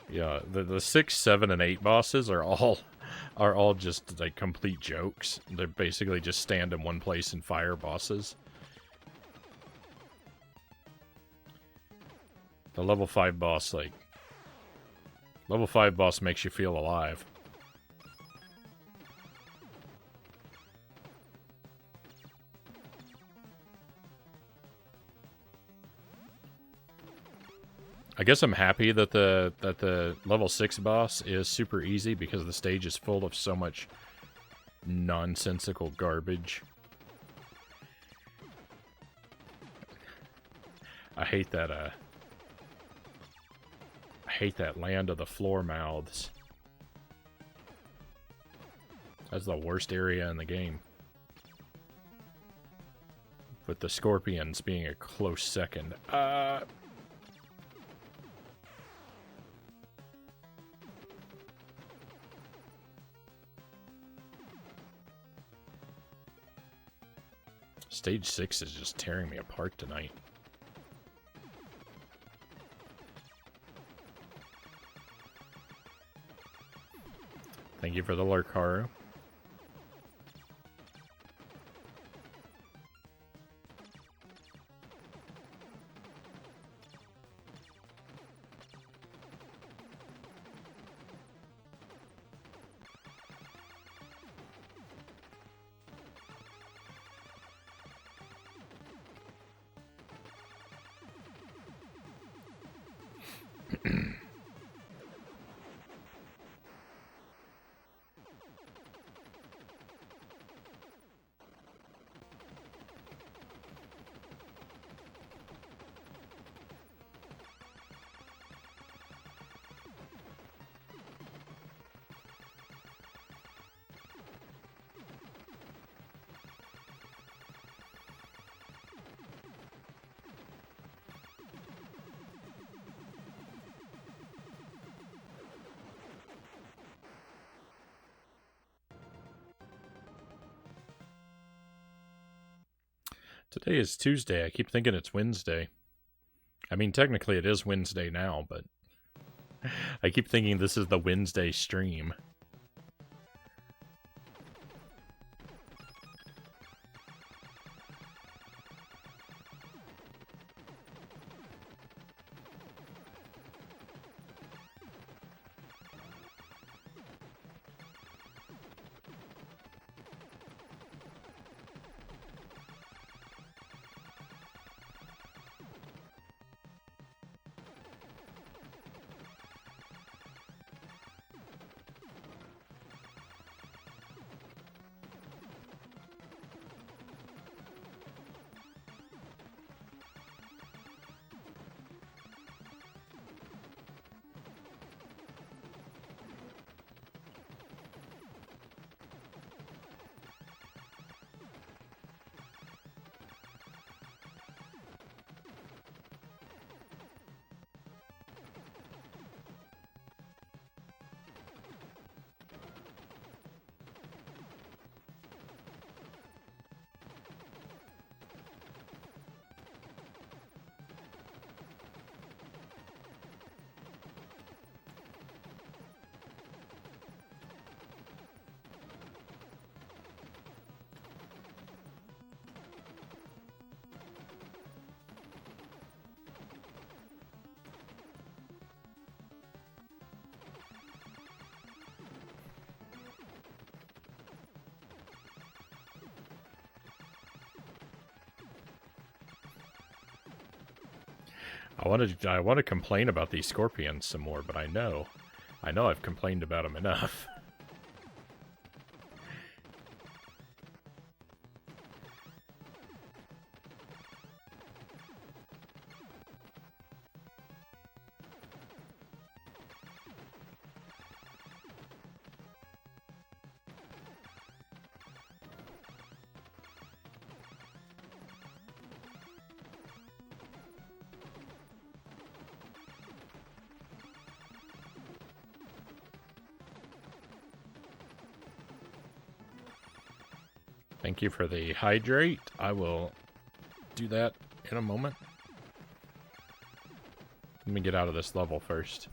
yeah, the 6, 7, and 8 bosses are all just like complete jokes. They're basically just stand in one place and fire bosses. The level 5 boss, like, level 5 boss makes you feel alive. I guess I'm happy that the level 6 boss is super easy because the stage is full of so much nonsensical garbage. I hate that land of the floor mouths. That's the worst area in the game. With the scorpions being a close second. Stage 6 is just tearing me apart tonight. Thank you for the lurk, Haru. Today is Tuesday. I keep thinking it's Wednesday. I mean, technically it is Wednesday now, but I keep thinking this is the Wednesday stream. I want to complain about these scorpions some more, but I know I've complained about them enough. Thank you for the hydrate. I will do that in a moment. Let me get out of this level first.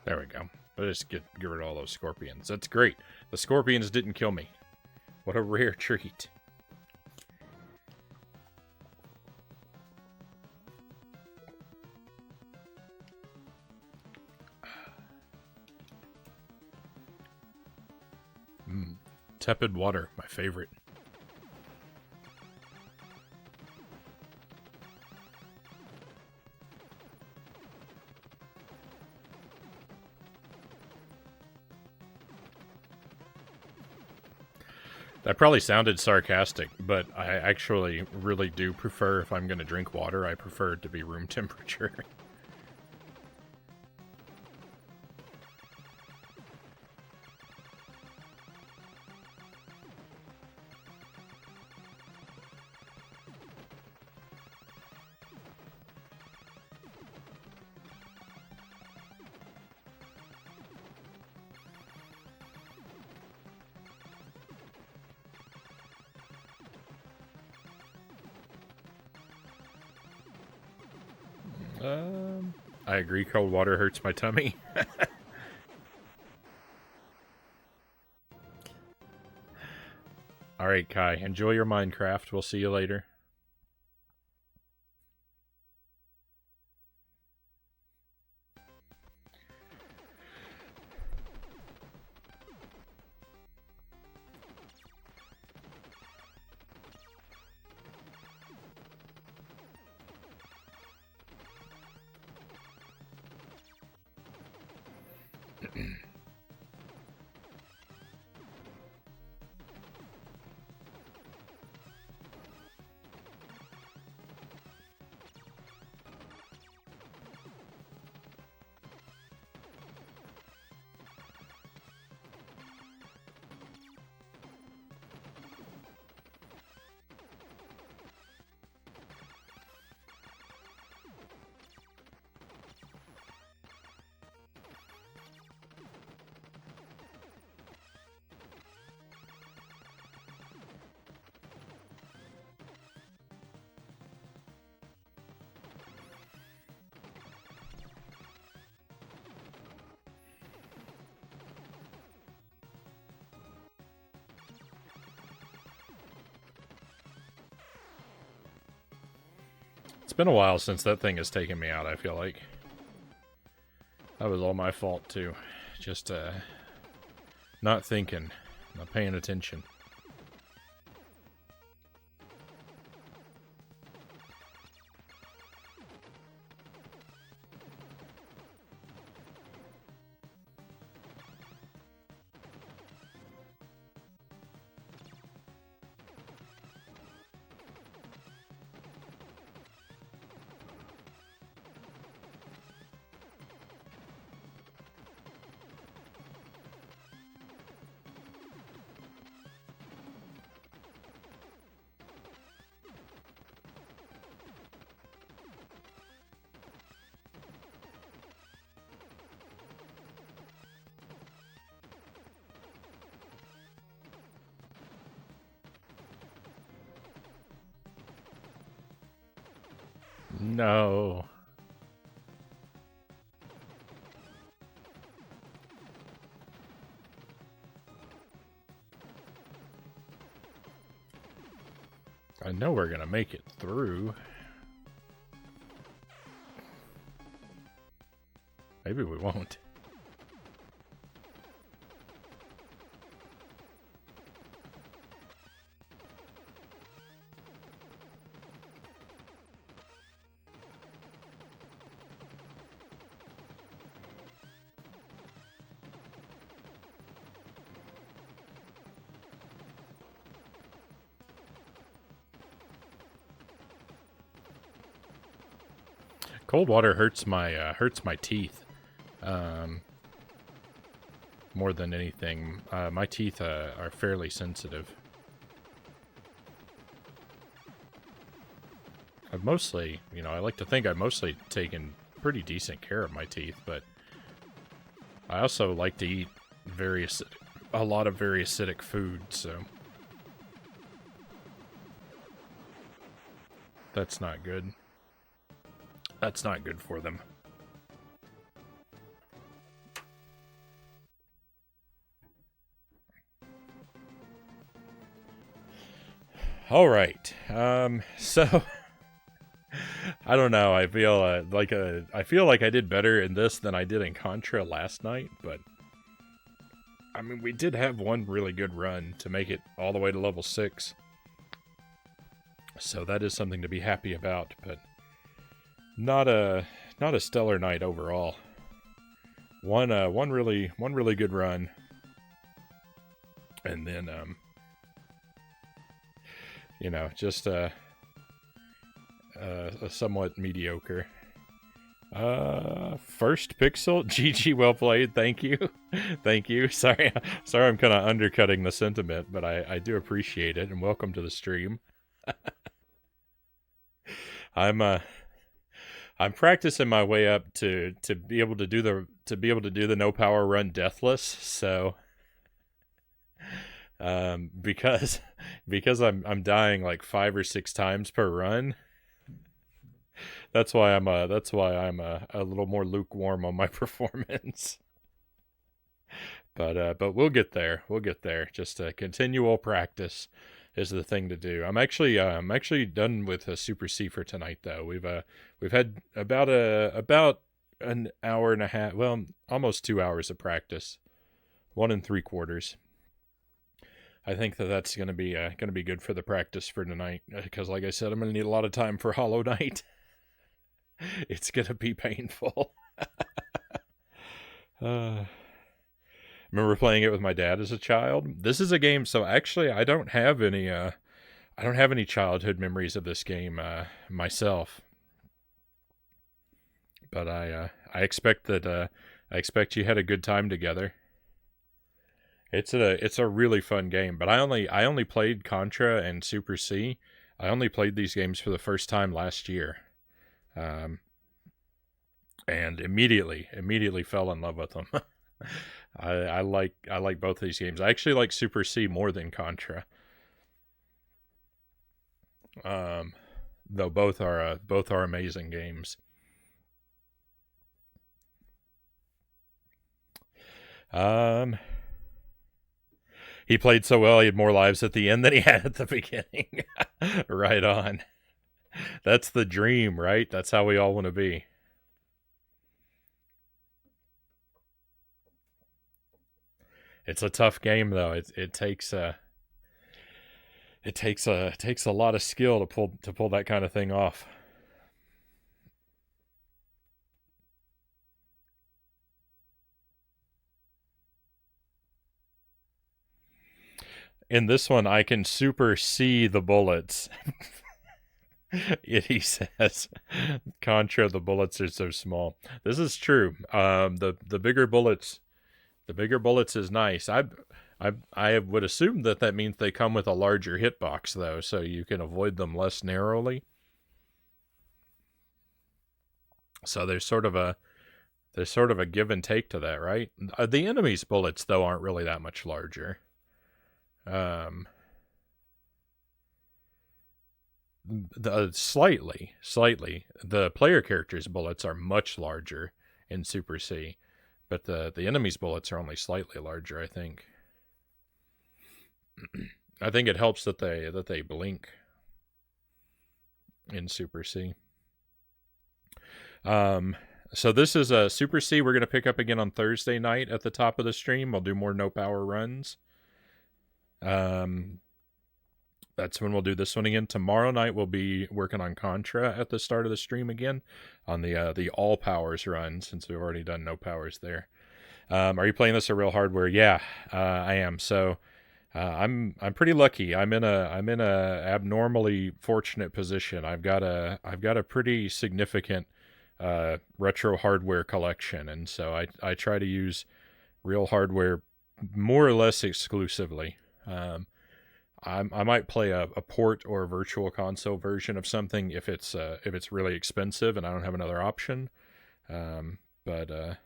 There we go. Let's just get rid of all those scorpions. That's great. The scorpions didn't kill me. What a rare treat. Tepid water, my favorite. That probably sounded sarcastic, but I actually really do prefer, if I'm going to drink water, I prefer it to be room temperature. I agree, cold water hurts my tummy. Alright, Kai, enjoy your Minecraft. We'll see you later. It's been a while since that thing has taken me out, I feel like. That was all my fault, too. Just, not thinking, not paying attention. No. I know we're gonna make it through. Maybe we won't. Cold water hurts my teeth, more than anything. My teeth are fairly sensitive. I've mostly, I like to think I've mostly taken pretty decent care of my teeth, but I also like to eat a lot of very acidic food, so that's not good. That's not good for them. All right. So I don't know. I feel I feel like I did better in this than I did in Contra last night, but I mean, we did have one really good run to make it all the way to level 6. So that is something to be happy about, but not a stellar night overall. One really good run, and then just a somewhat mediocre. First pixel, GG, well played. Thank you, thank you. Sorry, I'm kind of undercutting the sentiment, but I do appreciate it, and welcome to the stream. I'm practicing my way up to be able to do the no power run deathless. So, because I'm dying like 5 or 6 times per run. That's why I'm a little more lukewarm on my performance. But we'll get there. We'll get there. Just continual practice is the thing to do. I'm actually done with a Super C for tonight though. We've had about an hour and a half, well, almost 2 hours of practice. 1 3/4. I think that's gonna be good for the practice for tonight, because like I said, I'm gonna need a lot of time for Hollow Knight. It's gonna be painful. Remember playing it with my dad as a child. This is a game, so actually I don't have any childhood memories of this game myself. But I expect you had a good time together. It's a really fun game, but I only played Contra and Super C. I only played these games for the first time last year. And immediately fell in love with them. I like both of these games. I actually like Super C more than Contra. Though both are amazing games. He played so well, he had more lives at the end than he had at the beginning. Right on. That's the dream, right? That's how we all want to be. It's a tough game, though. It takes a lot of skill to pull that kind of thing off. In this one, I can super see the bullets. He says, Contra, the bullets are so small. This is true. The bigger bullets is nice. I would assume that means they come with a larger hitbox, though, so you can avoid them less narrowly. So there's sort of a give and take to that, right? The enemy's bullets, though, aren't really that much larger. Slightly. The player character's bullets are much larger in Super C, but the enemy's bullets are only slightly larger, I think. I think it helps that they blink in Super C. So this is a Super C we're going to pick up again on Thursday night at the top of the stream. We'll do more no power runs. That's when we'll do this one again. Tomorrow night we'll be working on Contra at the start of the stream again on the all powers run, since we've already done no powers there. Are you playing this at Real Hardware? Yeah, I am. So I'm pretty lucky. I'm in a abnormally fortunate position. I've got a pretty significant retro hardware collection, and so I try to use Real Hardware more or less exclusively. I might play a port or a virtual console version of something if it's really expensive and I don't have another option. But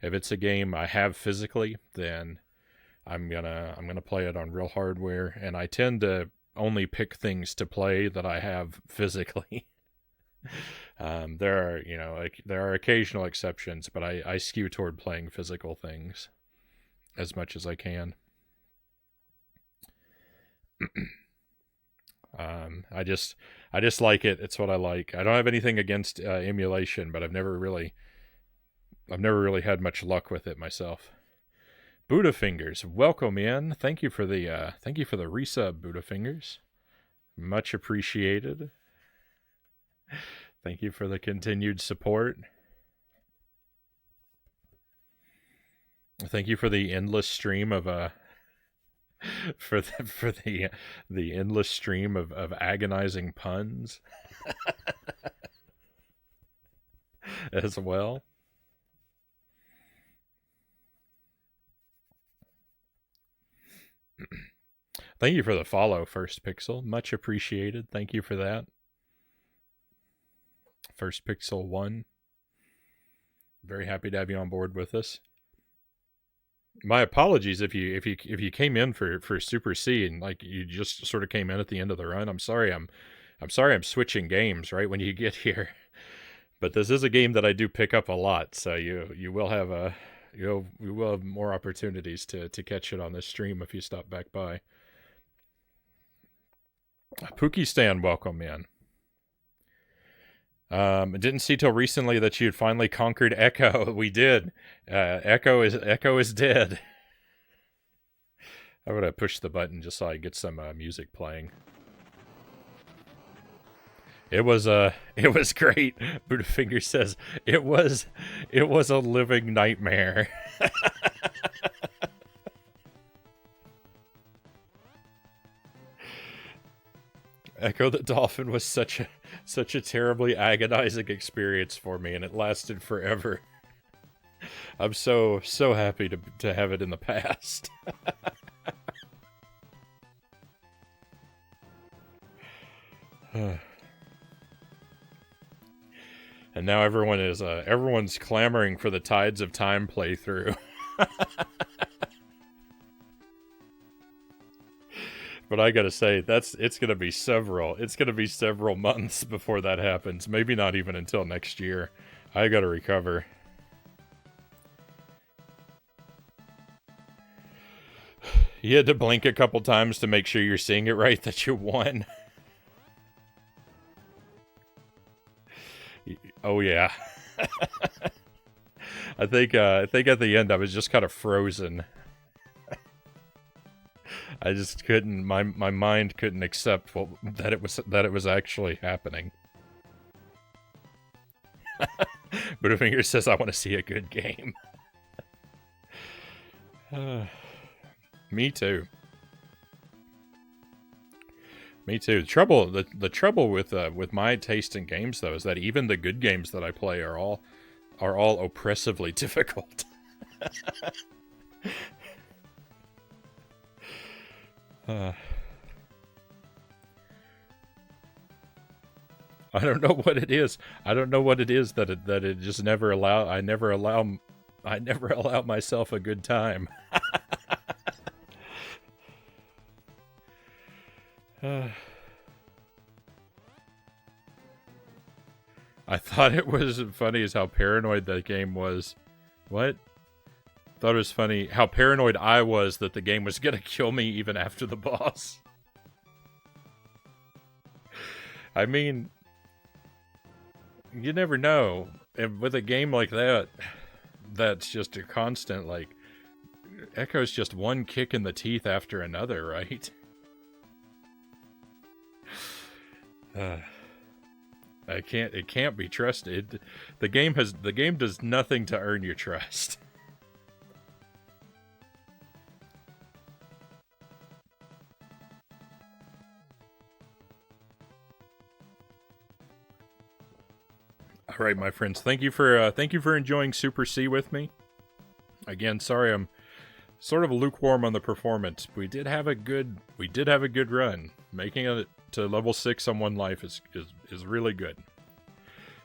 if it's a game I have physically, then I'm gonna play it on Real Hardware, and I tend to only pick things to play that I have physically. There are occasional exceptions, but I skew toward playing physical things as much as I can. I just like it. It's what I like. I don't have anything against emulation, but I've never really had much luck with it myself. Buddha Fingers, welcome in. Thank you for the resub, Buddha Fingers. Much appreciated. Thank you for the continued support. Thank you for the endless stream of the endless stream of agonizing puns as well. Thank you for the follow, First Pixel. Much appreciated. Thank you for that. First Pixel 1. Very happy to have you on board with us. My apologies if you came in for Super C and like you just sort of came in at the end of the run. I'm sorry I'm switching games right when you get here. But this is a game that I do pick up a lot, so you will have more opportunities to catch it on this stream if you stop back by. Pookie Stan, welcome in. I didn't see till recently that you had finally conquered Echo. We did. Echo is dead. I'm gonna push the button just so I get some music playing. It was great. Buddhafinger says it was a living nightmare. Echo the Dolphin was such a terribly agonizing experience for me, and it lasted forever. I'm so happy to have it in the past. And now everyone's clamoring for the Tides of Time playthrough. But I gotta say, it's gonna be several months before that happens. Maybe not even until next year. I gotta recover. You had to blink a couple times to make sure you're seeing it right that you won. Oh yeah. I think at the end I was just kind of frozen. I just couldn't. My mind couldn't accept that it was actually happening. Butterfinger says, "I want to see a good game." Me too. Me too. The trouble with my taste in games though is that even the good games that I play are all oppressively difficult. I don't know what it is. I don't know what it is that it just never allow. I never allow myself a good time. I thought it was funny as how paranoid that game was. What? Thought it was funny how paranoid I was that the game was gonna kill me even after the boss. I mean, you never know. And with a game like that, that's just a constant, like, Echo's just one kick in the teeth after another, right? It can't be trusted. The game does nothing to earn your trust. All right, my friends. Thank you for enjoying Super C with me. Again, sorry I'm sort of lukewarm on the performance. We did have a good run. Making it to level 6 on one life is really good.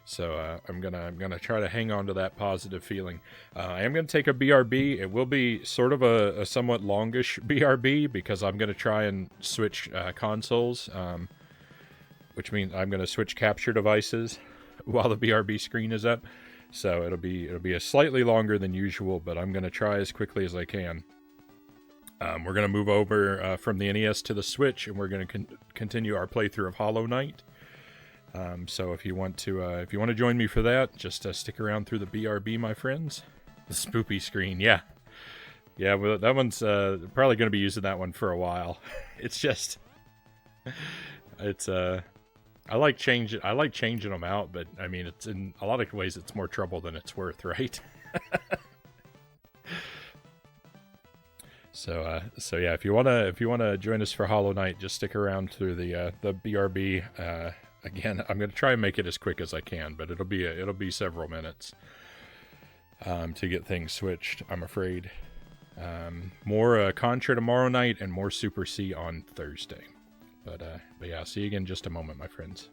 So I'm gonna try to hang on to that positive feeling. I am gonna take a BRB. It will be sort of a somewhat longish BRB because I'm gonna try and switch consoles, which means I'm gonna switch capture devices while the BRB screen is up. So it'll be a slightly longer than usual, but I'm gonna try as quickly as I can. We're gonna move over from the NES to the Switch, and we're gonna continue our playthrough of Hollow Knight. So if you want to join me for that, just stick around through the BRB, my friends. The spoopy screen, yeah. Yeah, well, that one's probably going to be using that one for a while. It's just, it's I like changing them out, but I mean, it's in a lot of ways it's more trouble than it's worth, right? So yeah, if you wanna join us for Hollow Knight, just stick around through the BRB. Again, I'm gonna try and make it as quick as I can, but it'll be several minutes to get things switched, I'm afraid. More Contra tomorrow night and more Super C on Thursday. But yeah, see you again in just a moment, my friends.